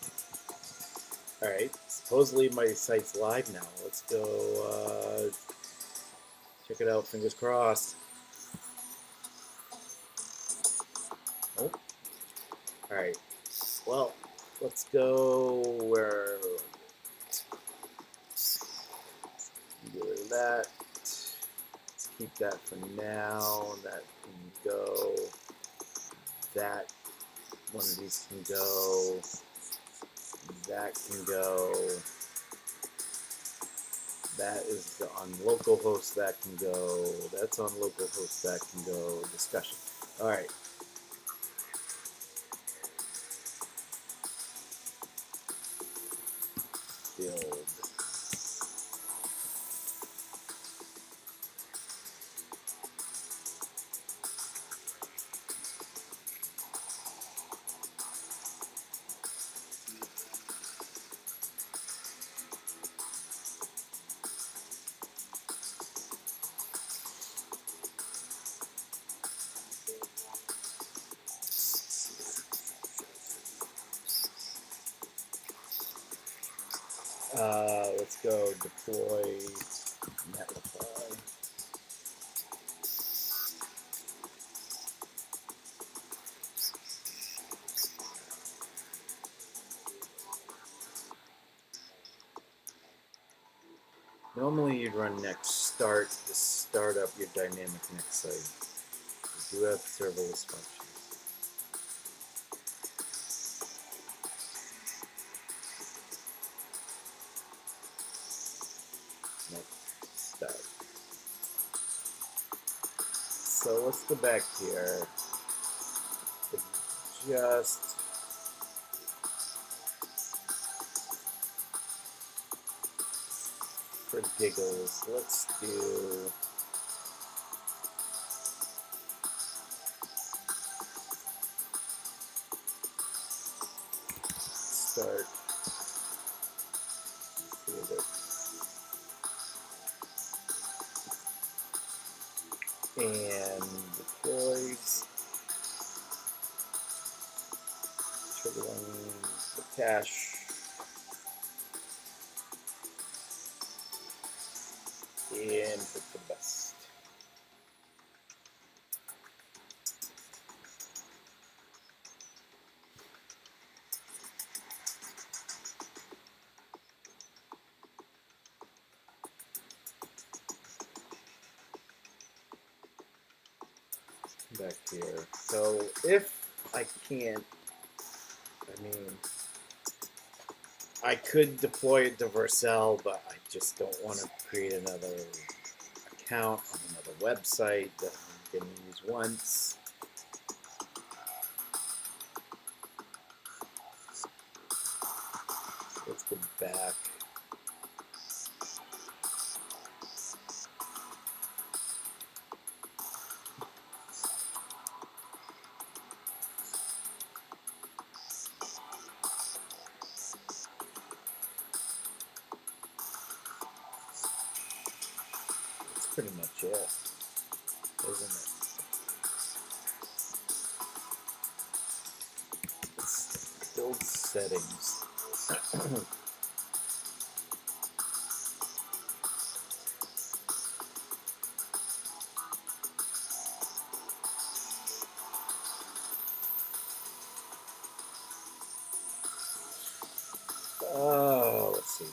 Alright, supposedly my site's live now. Let's go check it out, fingers crossed. Oh. Alright, well, let's go where... Get rid of that. Let's keep that for now. That can go. That one of these can go. That can go. That is on localhost. That can go. That's on localhost. That can go. Discussion. All right. Build. Let's go deploy Netlify. Normally you'd run next start to start up your dynamic next site. You do have serverless functions. Next start. So let's go back here. Just for giggles, let's do start. And deploys. Triggering the cache. And pick the best. Back here. So if I can't, I mean, I could deploy it to Vercel, but I just don't want to create another account on another website that I'm going to use once. Let's go back. That's pretty much it, isn't it? Let's build settings. Oh, let's see.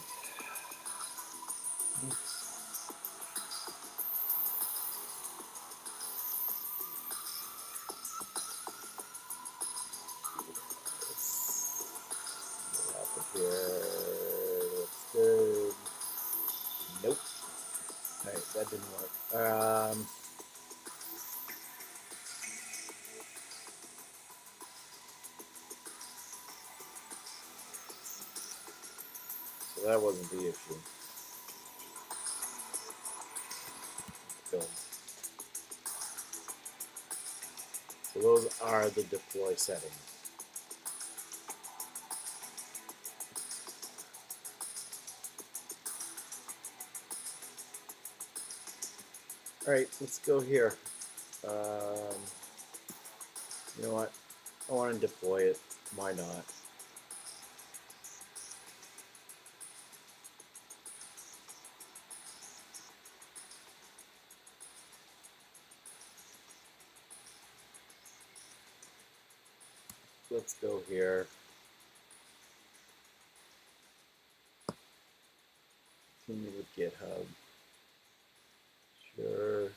Here, looks good. Nope. Alright, that didn't work. So that wasn't the issue. Build. So those are the deploy settings. Alright, let's go here. You know what? I want to deploy it. Why not? Let's go here. Continue with GitHub. Sure.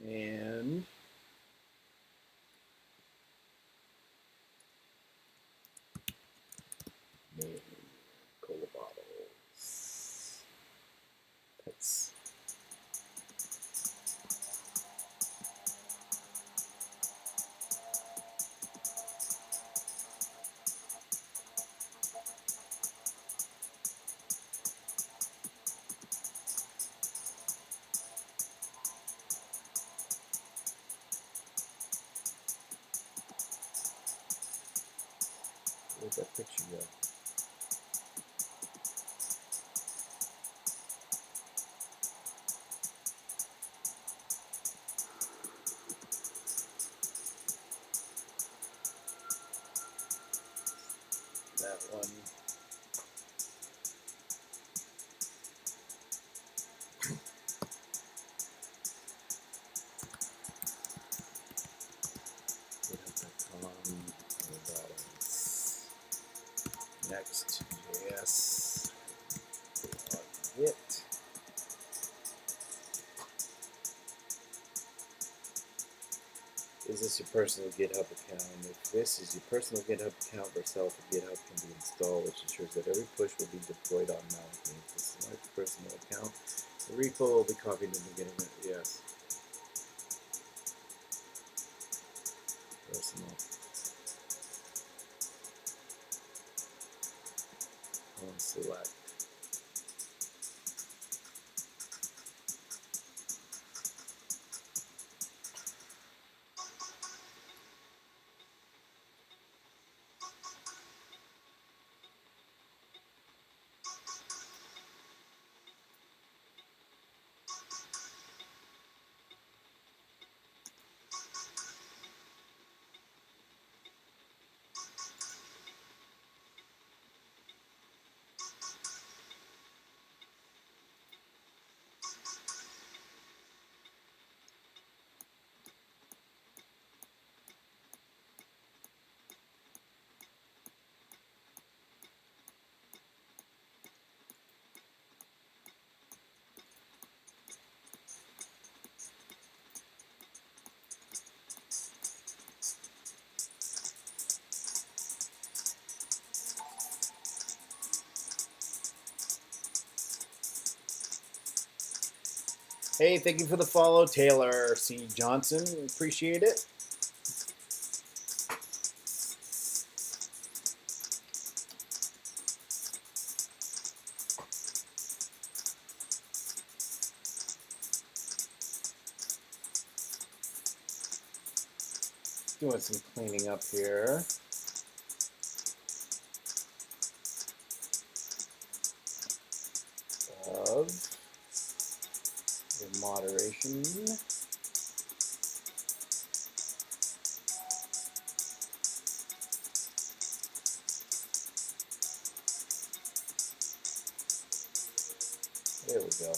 And name cola bottles. Pets. Where'd that picture go? That one. NextJS. It. Is this your personal GitHub account? If this is your personal GitHub account, Vercel for GitHub can be installed, which ensures that every push will be deployed automatically. If this is my personal account, the repo will be copied into GitHub. Yes. Personal. Select. Hey, thank you for the follow, Taylor C. Johnson. Appreciate it. Doing some cleaning up here. Of the moderation. There we go.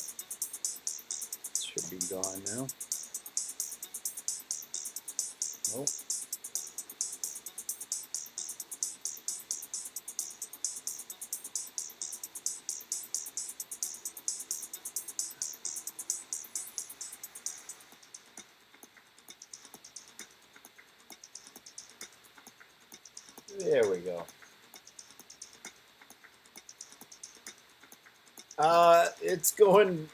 Should be gone now. Nope. There we go. It's going.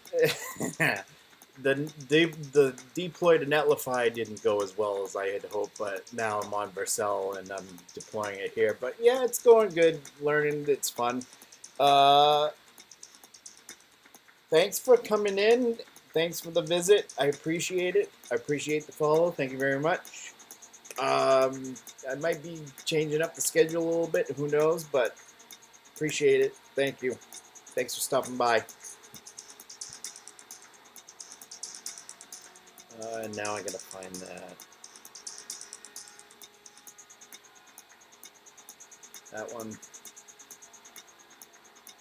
the deploy to Netlify didn't go as well as I had hoped, but now I'm on Vercel and I'm deploying it here. But yeah, it's going good. Learning, it's fun. Thanks for coming in. Thanks for the visit. I appreciate it. I appreciate the follow. Thank you very much. I might be changing up the schedule a little bit. Who knows? But appreciate it. Thank you. Thanks for stopping by. And now I gotta find that. That one.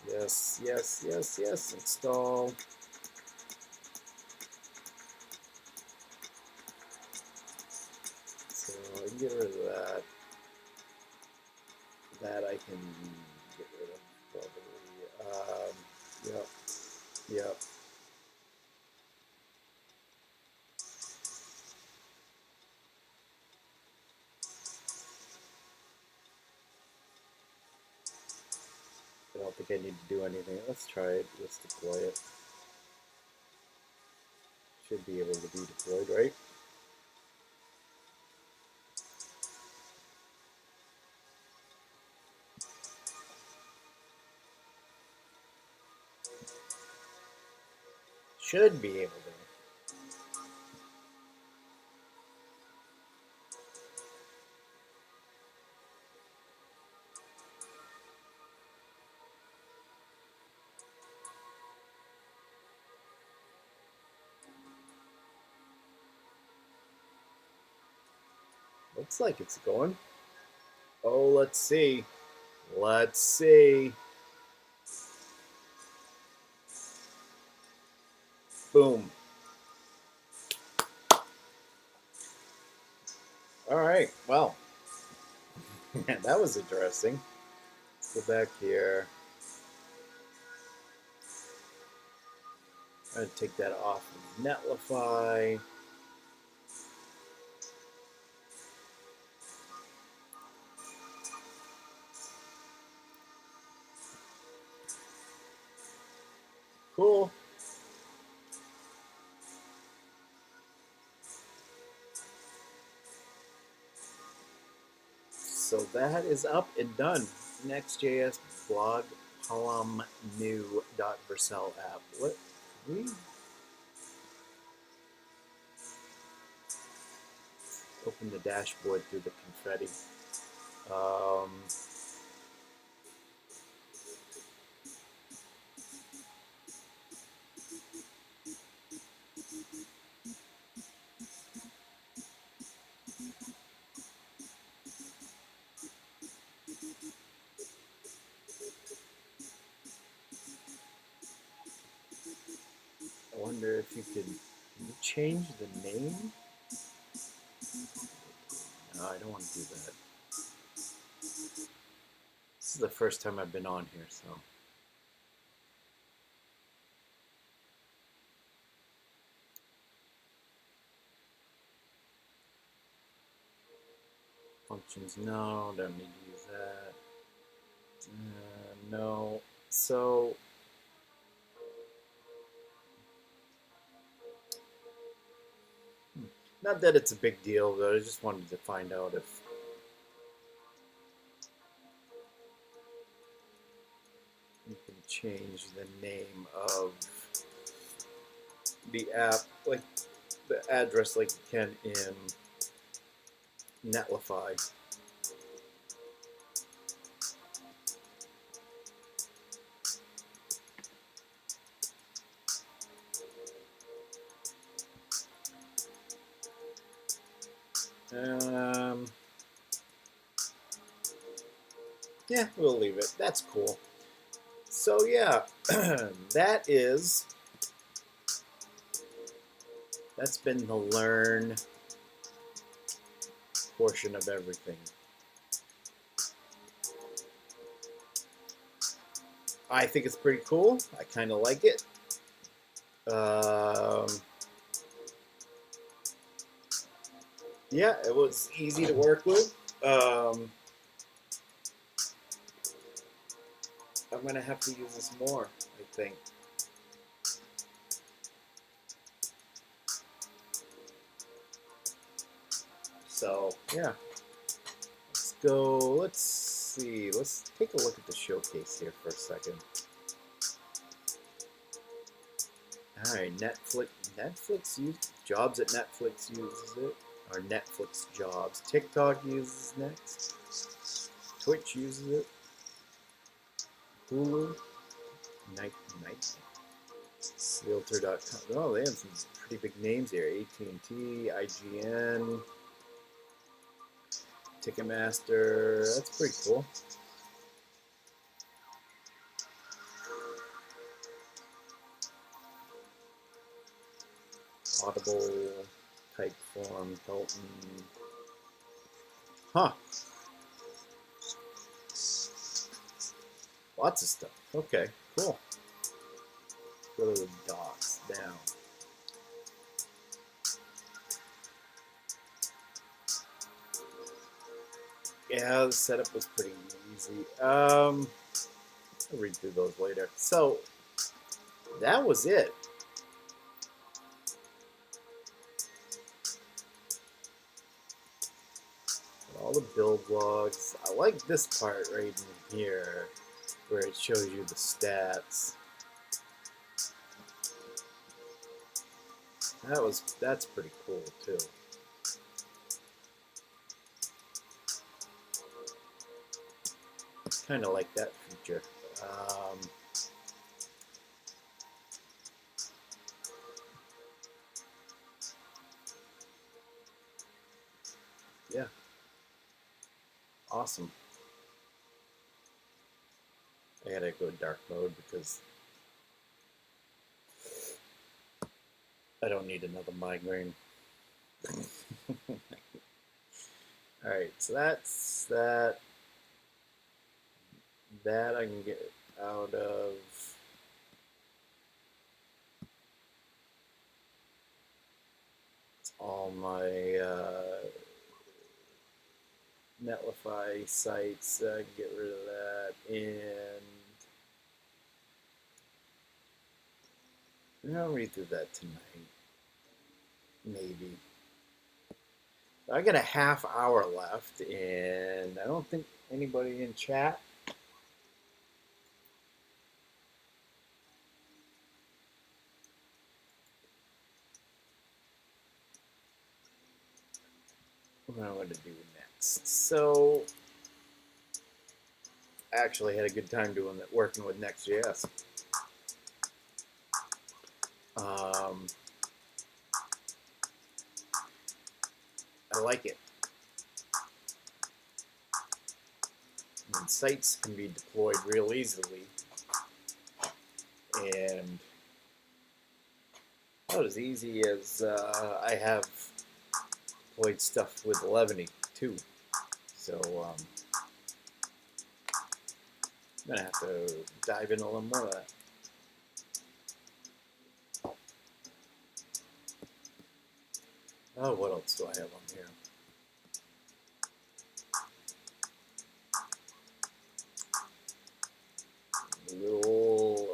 Yes, yes, yes, yes. Install. So I can get rid of that. That I can get rid of probably. Yep, yep. I don't think I need to do anything. Let's try it. Let's deploy it. Should be able to be deployed, right? Should be able to. Looks like it's going. Oh, let's see. Let's see. Boom. All right. Well, that was interesting. Let's go back here. I'm going to take that off of Netlify. Cool. So that is up and done. NextJS blog column new .vercel app. What? We open the dashboard through the confetti. I wonder if you can you change the name? No, I don't want to do that. This is the first time I've been on here, so. Functions, no, don't need to use that. No. So, not that it's a big deal, but I just wanted to find out if you can change the name of the app, like the address, like you can in Netlify. Yeah, we'll leave it. That's cool. So yeah, that's been the learn portion of everything. I think it's pretty cool. I kind of like it. Yeah, it was easy to work with. I'm going to have to use this more, I think. So, yeah. Let's go. Let's see. Let's take a look at the showcase here for a second. All right, Netflix jobs at Netflix uses it. Or Netflix jobs. TikTok uses Next. Twitch uses it. Hulu. Night. Realtor.com. Oh, they have some pretty big names here. AT&T, IGN, Ticketmaster. That's pretty cool. Audible, Typeform, Hilton. Huh. Lots of stuff. Okay, cool. Go to the docs down. Yeah, the setup was pretty easy. I'll read through those later. So, that was it. All the build logs. I like this part right in here, where it shows you the stats. That's pretty cool too. Kind of like that feature. Yeah. Awesome. I gotta go dark mode because I don't need another migraine. Alright, so that's that. That I can get out of all my Netlify sites. I can get rid of that, and I'll read through that tonight, maybe. I got a half hour left, and I don't think anybody in chat. What I'm going to do next. So, I actually had a good time doing that, working with NextJS. I like it. And sites can be deployed real easily, and not as easy as I have deployed stuff with Eleventy too. So I'm gonna have to dive in a little more of that. Oh, what else do I have on here? Little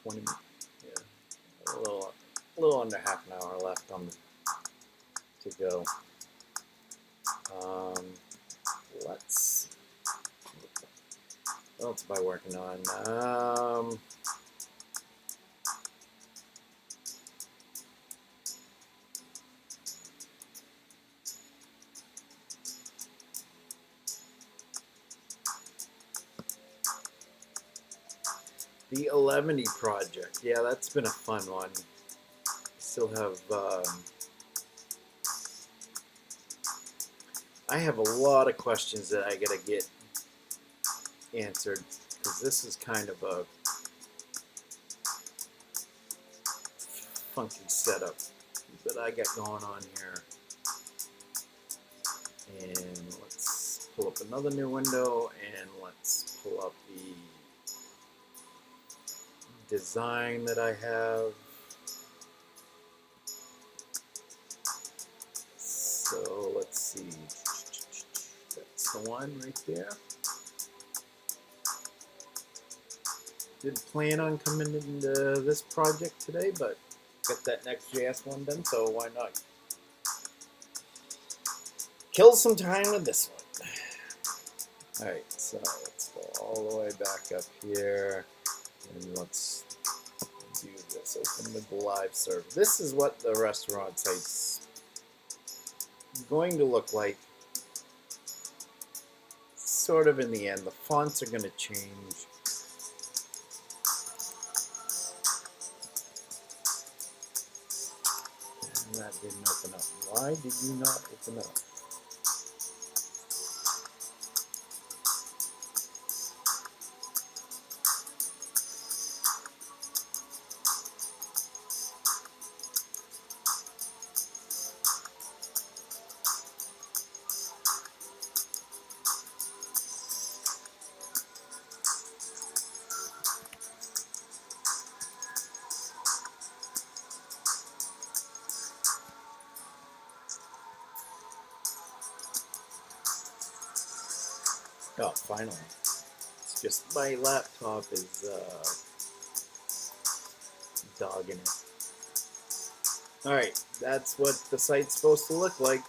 20, yeah, a little under half an hour left on to go. Let's. What else am I working on? The Eleventy project. Yeah, that's been a fun one. Still have. I have a lot of questions that I gotta get answered because this is kind of a funky setup that I got going on here. And let's pull up another new window, and let's pull up the design that I have. So let's see. That's the one right there. Didn't plan on coming into this project today, but got that NextJS one done, so why not kill some time with this one. Alright, so let's go all the way back up here, and let's do this. Open the live server. This is what the restaurant site's going to look like, sort of in the end. The fonts are going to change. And that didn't open up. Why did you not open up? Oh, finally. It's just my laptop is dogging it. Alright, that's what the site's supposed to look like.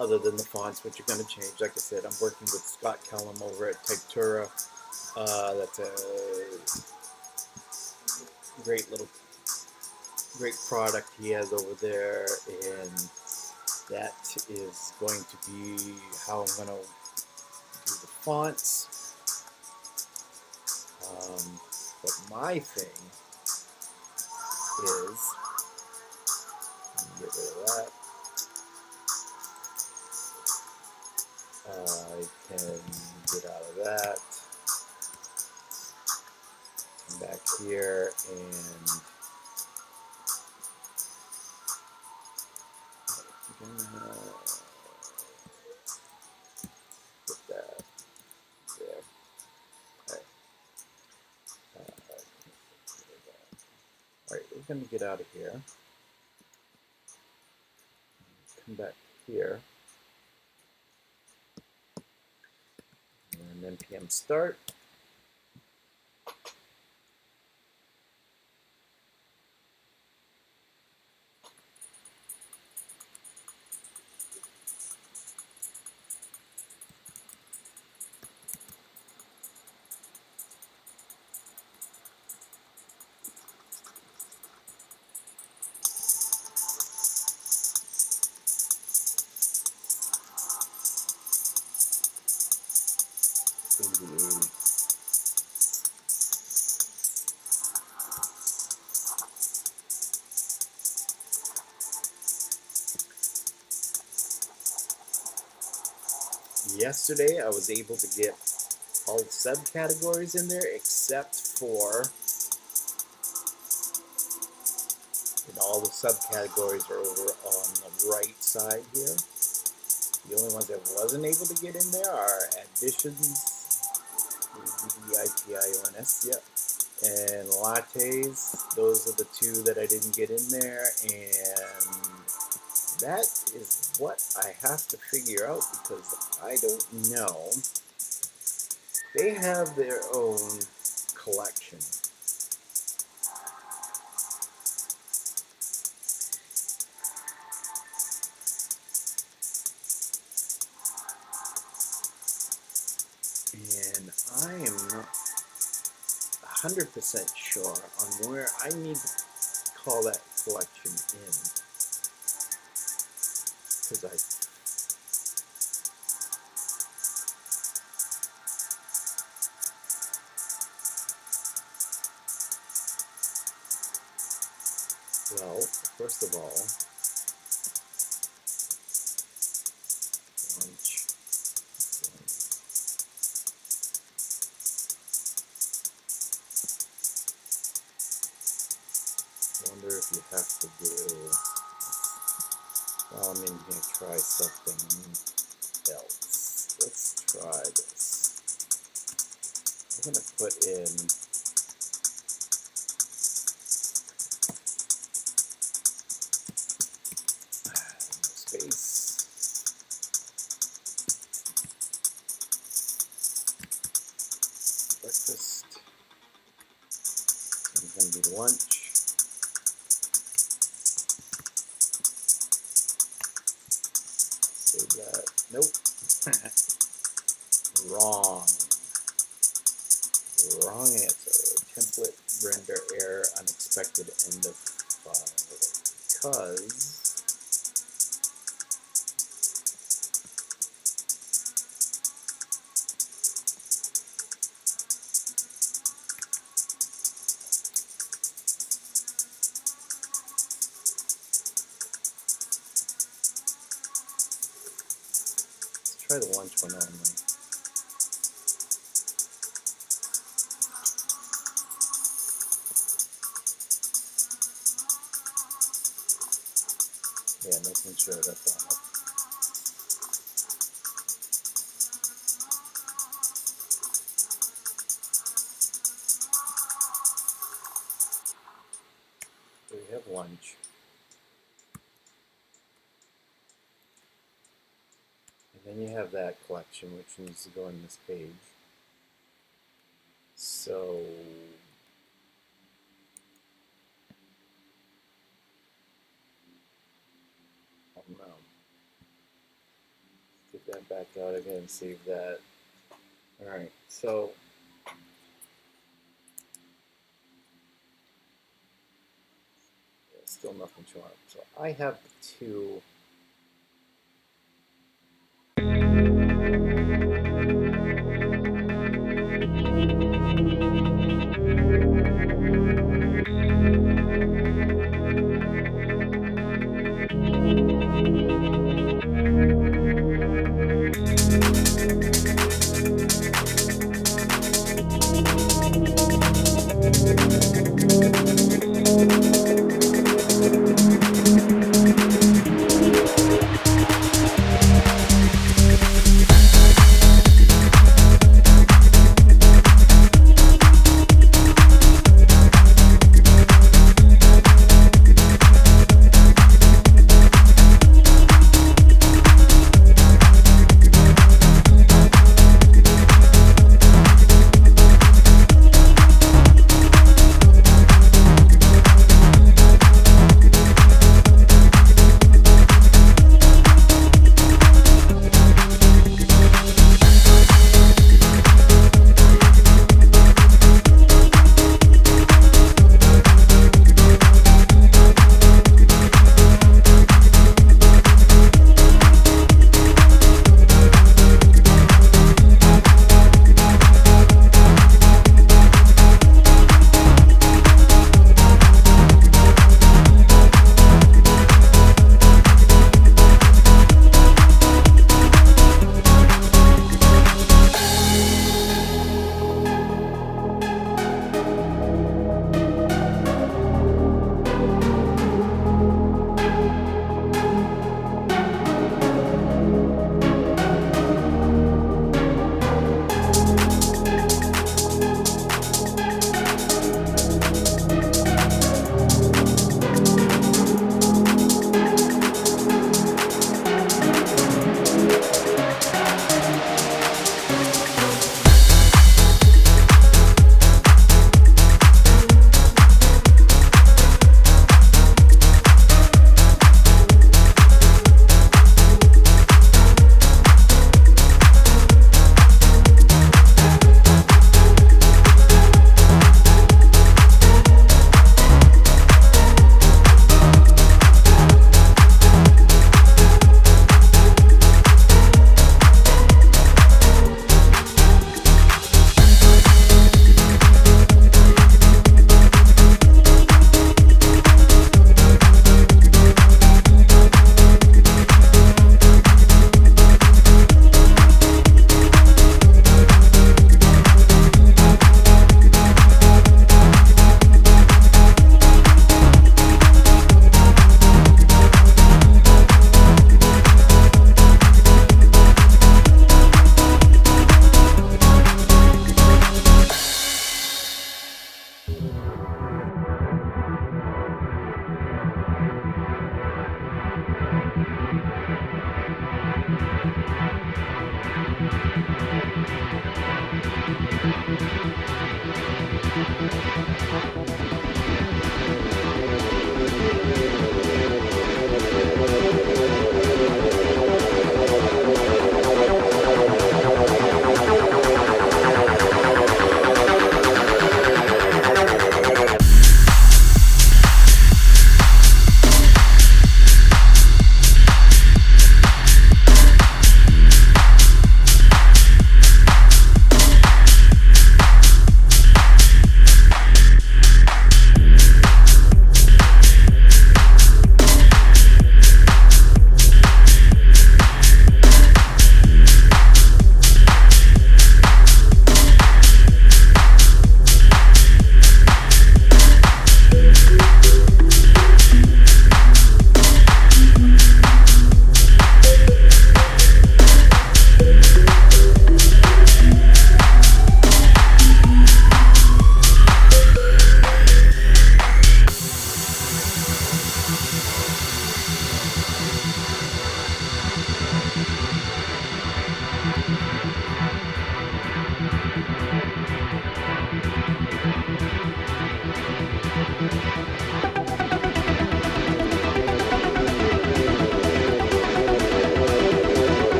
Other than the fonts, which are going to change. Like I said, I'm working with Scott Kellum over at Typetura. That's a great product he has over there, and that is going to be how I'm going to do the fonts. But my thing is I can get out of that, come back here, and put that there. Okay. All right, we're going to get out of here. Come back here. And npm start. Yesterday, I was able to get all the subcategories in there except for, and all the subcategories are over on the right side here. The only ones I wasn't able to get in there are additions, DDITIONS, yep, and lattes. Those are the two that I didn't get in there, and that is what I have to figure out because I don't know. They have their own collection. And I am not 100% sure on where I need to call that collection in. Because well, first of all, launch. I wonder if you have to do, well, I'm in here, try something else. Let's try this. I'm going to put in space. Breakfast. It's going to be lunch. Save that. Nope. Wrong. Wrong answer. Template render error unexpected end of file. Because try the lunch one only. Yeah, making sure that's on it. So we have lunch. And then you have that collection, which needs to go on this page. So I don't know. Get that back out again, save that. All right, so yeah, still nothing showing up. So I have the two.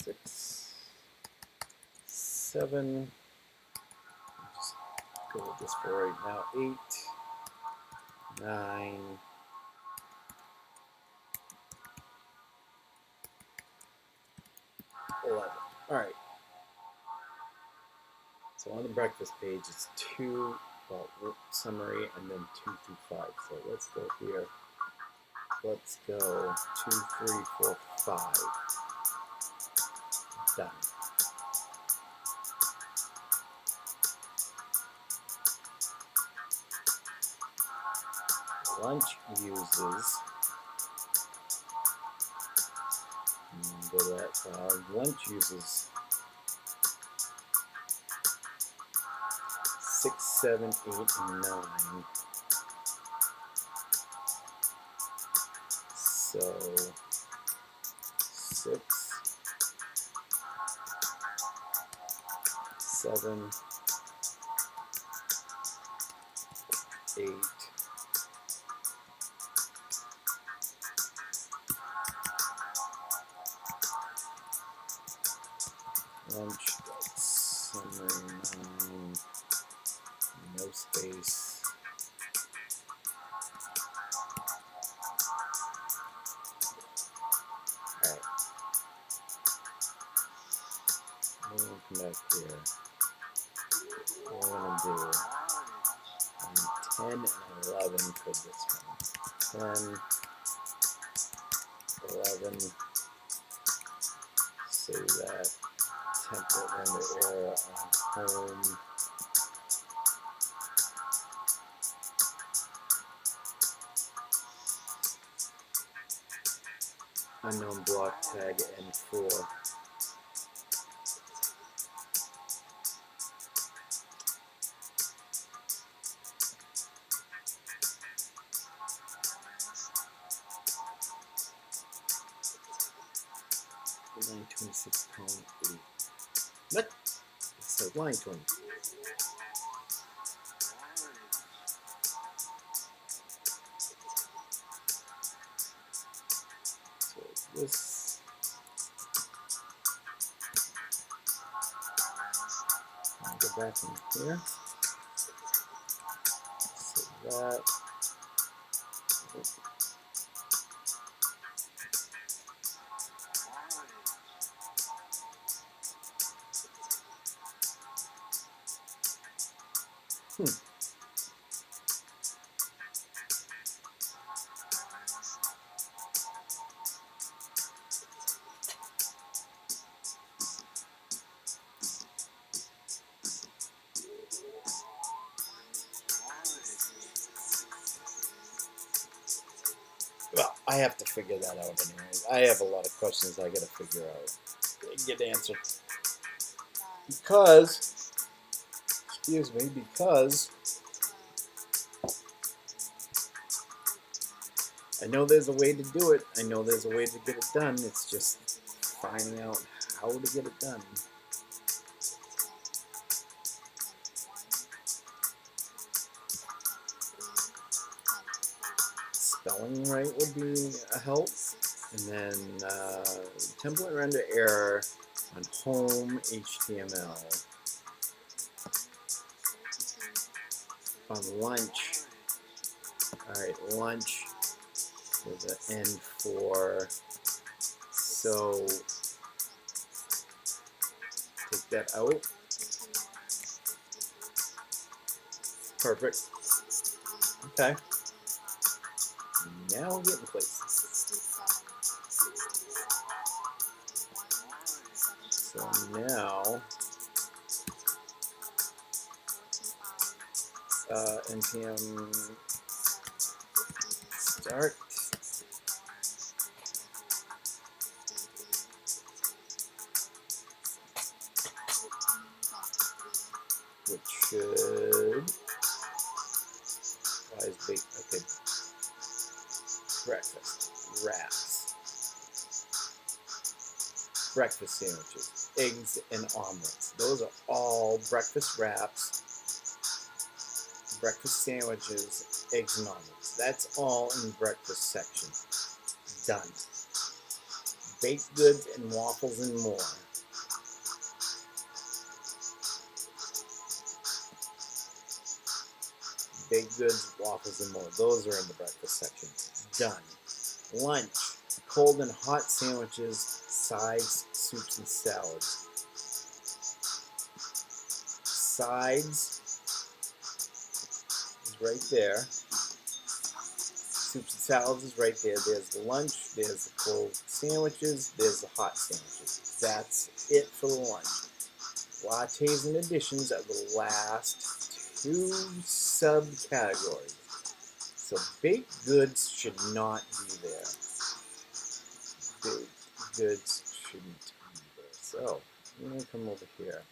6, 7. Just go with this for right now. 8, 9, 11. All right. So on the breakfast page, it's 2, well, summary, and then 2 through 5. So let's go here. Let's go 2, 3, 4, 5. Done. Lunch uses, go to that, lunch uses 6, 7, 8, and 9. So 6, 7, 8. Lunch, summary 9, no space. Alright. I'm going to come back here. What we're going to do, 10 and 11 for this one. 10, 11, save that. Template render error on home. Unknown block tag N4. Line 26, column 8. What? It's like line 20. So this. I'll go back in here. So that. Well, I have to figure that out anyways. I have a lot of questions I gotta figure out. Get answered. Because, excuse me, because I know there's a way to do it. I know there's a way to get it done. It's just finding out how to get it done. Spelling right would be a help. And then template render error on home HTML. On lunch. Alright, lunch with an N4. So take that out. Perfect. Okay. Now we're getting places. So now npm start. Which should why is big okay. Breakfast wraps. Breakfast sandwiches, eggs and omelets. Those are all breakfast wraps, breakfast sandwiches, eggs and omelets. That's all in the breakfast section. Done. baked goods and waffles and more. Baked goods, waffles, and more. Those are in the breakfast section. Done. Lunch. Cold and hot sandwiches, sides, soups, and salads. Sides is right there. Soups and salads is right there. There's the lunch. There's the cold sandwiches. There's the hot sandwiches. That's it for the lunch. Lattes and additions are the last two subcategories. So baked goods should not be there. Baked goods shouldn't be there. So I'm going to come over here.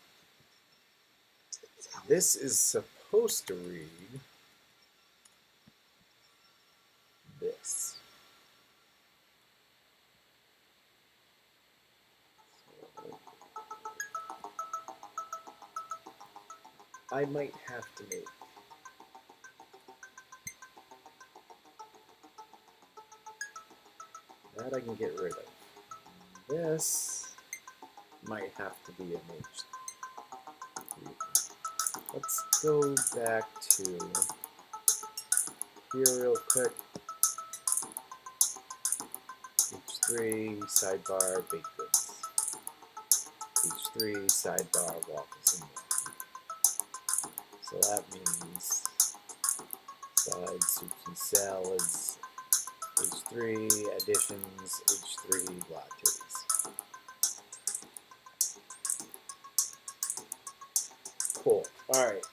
This is supposed to read this. So I might have to make that I can get rid of. This might have to be an H3. Let's go back to here real quick. H3 sidebar baked goods. H3 sidebar waffles and more. So that means sides, soups and salads, H3 additions, H3 lattes. Cool. All right.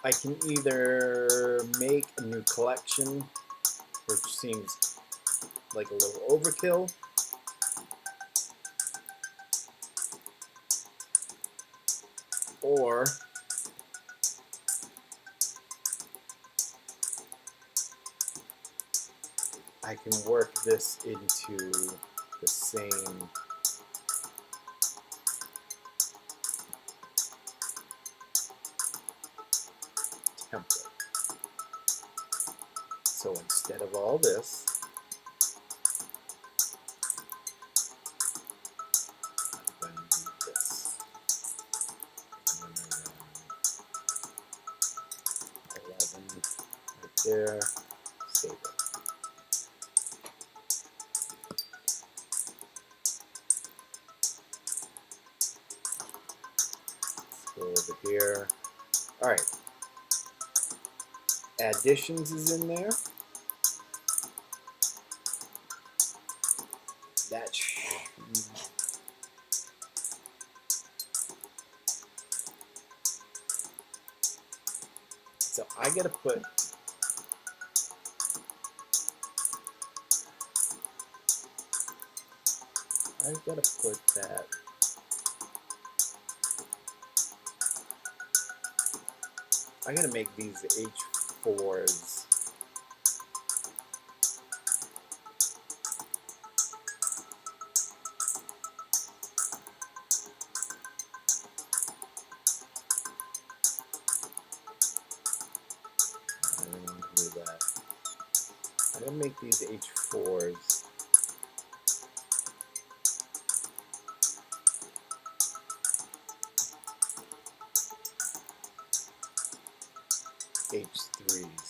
I can either make a new collection, which seems like a little overkill, or I can work this into the same template. So instead of all this, I'm going to do this. I'm going to run 11 right there, save it. Let's go over here. All right. Additions is in there. That so I gotta put that. I gotta make these H4s. Do that. I'm gonna make these H4s. H3s.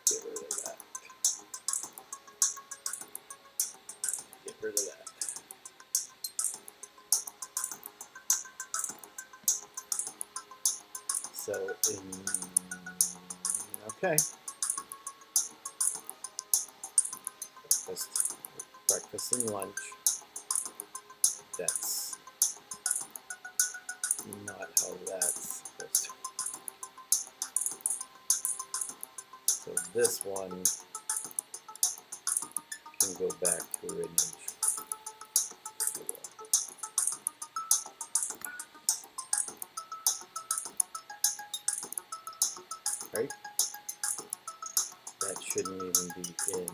Get rid of that. Get rid of that. So okay. Breakfast and lunch. That's not how that's supposed to. So this one can go back to an H4. Right? shouldn't even be in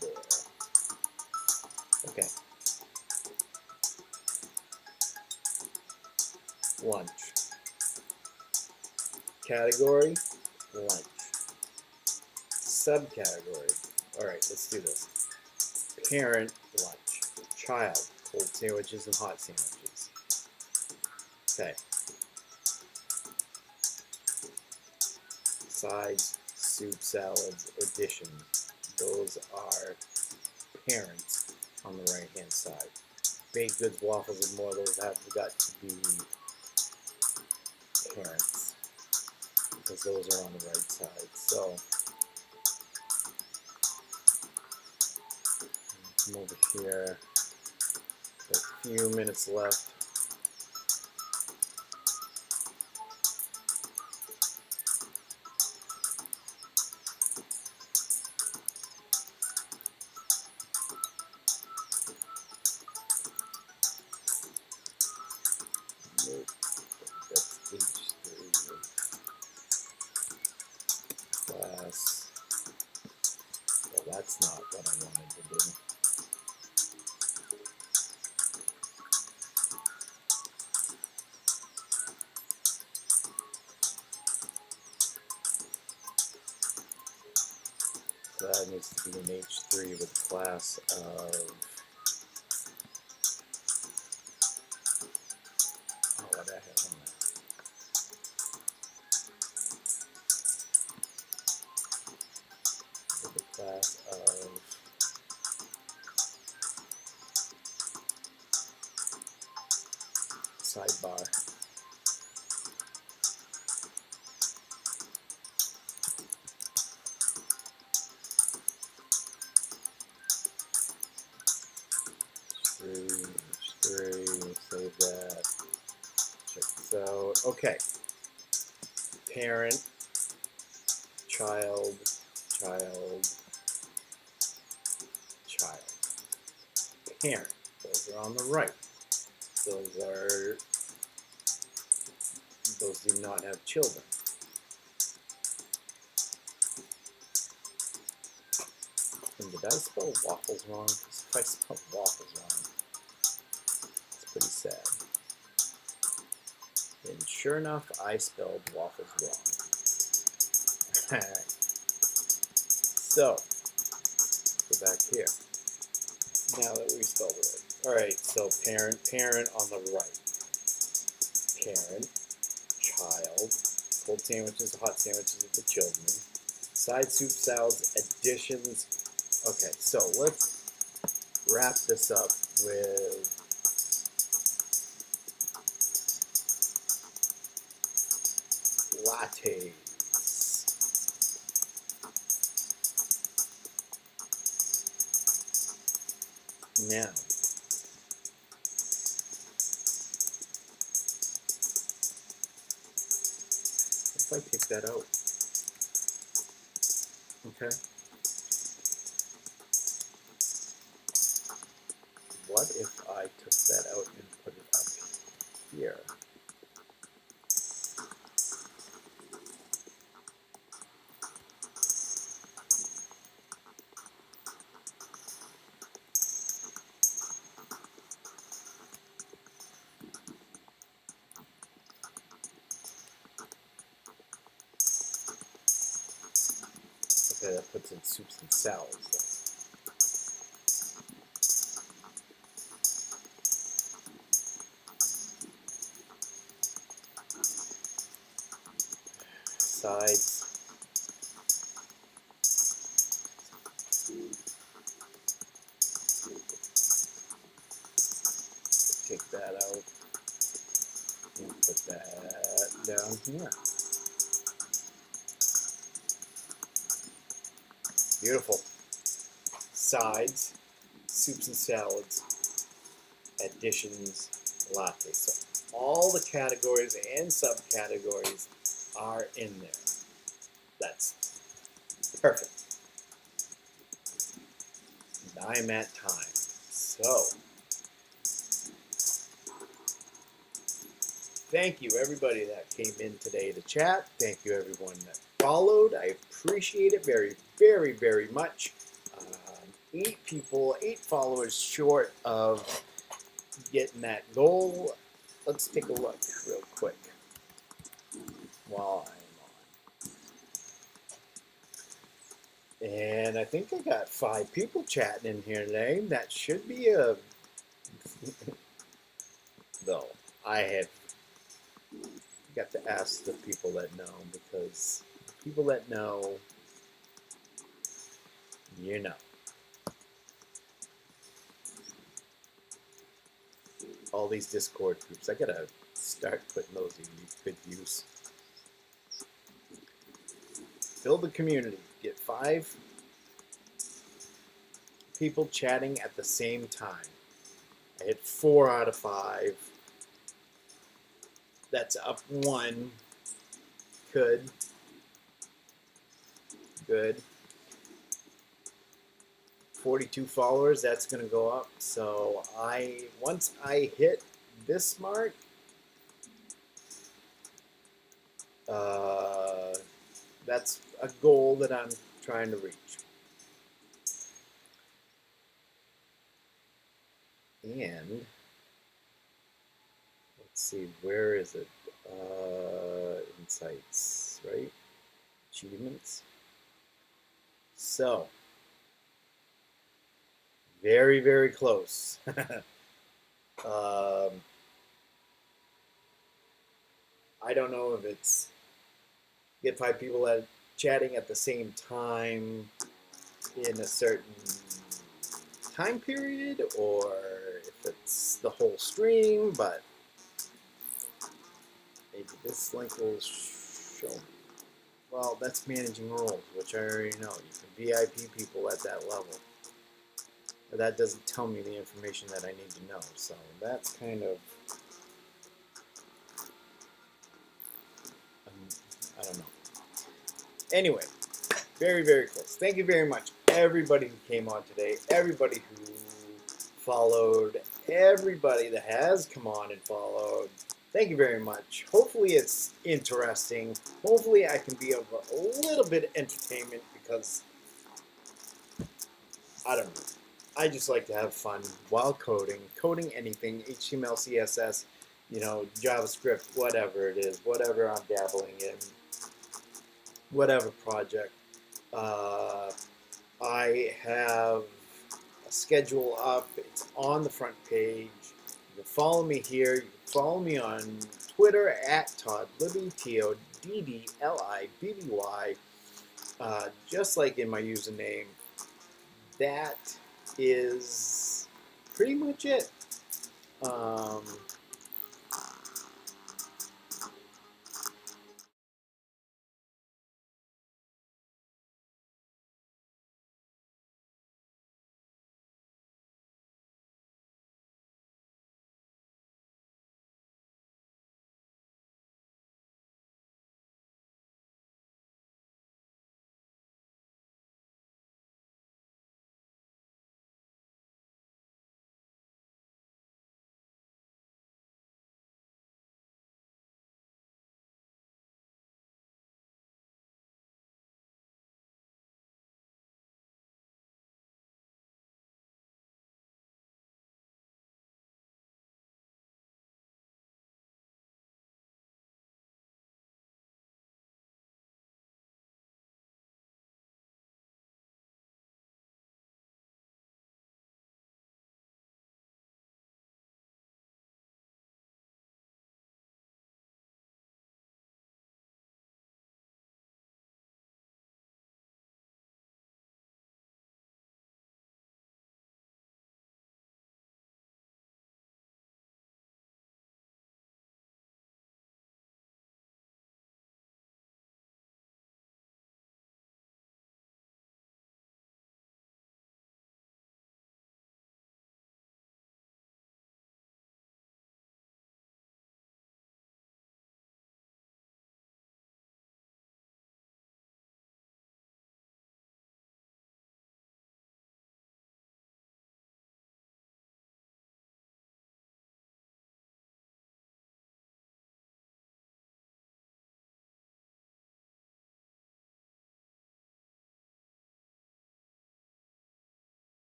there. Okay. Lunch. Category, lunch. Subcategory. All right, let's do this. Parent, lunch. Child, cold sandwiches and hot sandwiches. Okay. Sides, soup, salads, additions. Those are parents on the right-hand side. Baked goods, waffles, and more, those have got to be parents, because those are on the right side. So, come over here. A few minutes left. Nope, that's H3 class. Well, that's not what I wanted to do. So that needs to be an H3 with class of, oh, what I have on that. With the class of sidebar. H3, save that. Check this out. Okay. Parent, child, child, child. Parent. Those are on the right. Those do not have children. And did I spell waffles wrong? Because if I spelled waffles wrong, it's pretty sad. And sure enough, I spelled waffles wrong. So, go back here. Now that we spelled it right. Alright, so parent on the right. Parent, child, cold sandwiches, hot sandwiches of the children. Side soup, salads, additions. Okay, so let's wrap this up with lattes. Now, if I take that out, okay, what if I took that out and put it up here? Okay, that puts in soups and salads though. Sides. Take that out and put that down here. Beautiful. Sides, soups and salads, additions, lattes. So all the categories and subcategories are in there. That's perfect. And I'm at time. So Thank you, everybody that came in today to chat. Thank you, everyone that followed. I appreciate it very, very, very much. 8 followers short of getting that goal. Let's take a look real quick while I'm on. And I think I got 5 people chatting in here today. That should be a... Though, I have got to ask the people that know, because people that know, you know. All these Discord groups, I gotta start putting those in good use. Build a community. Get 5 people chatting at the same time. I hit 4 out of 5. That's up 1. Good. 42 followers, that's gonna go up. So once I hit this mark, that's a goal that I'm trying to reach. And let's see, where is it? Insights, right? Achievements. So, very, very close. I don't know if it's get 5 people chatting at the same time in a certain time period, or if it's the whole stream, but maybe this link will show me. Well, that's managing roles, which I already know. You can VIP people at that level. But that doesn't tell me the information that I need to know. So that's kind of, I don't know. Anyway, very, very close. Thank you very much, everybody who came on today, everybody who followed, everybody that has come on and followed. Thank you very much. Hopefully it's interesting. Hopefully I can be of a little bit of entertainment, because I don't know. I just like to have fun while coding anything, HTML, CSS, JavaScript, whatever it is, whatever I'm dabbling in, whatever project. I have a schedule up. It's on the front page. You can follow me here. You can follow me on Twitter at ToddLibby, TODDLIBBY, just like in my username. That is pretty much it.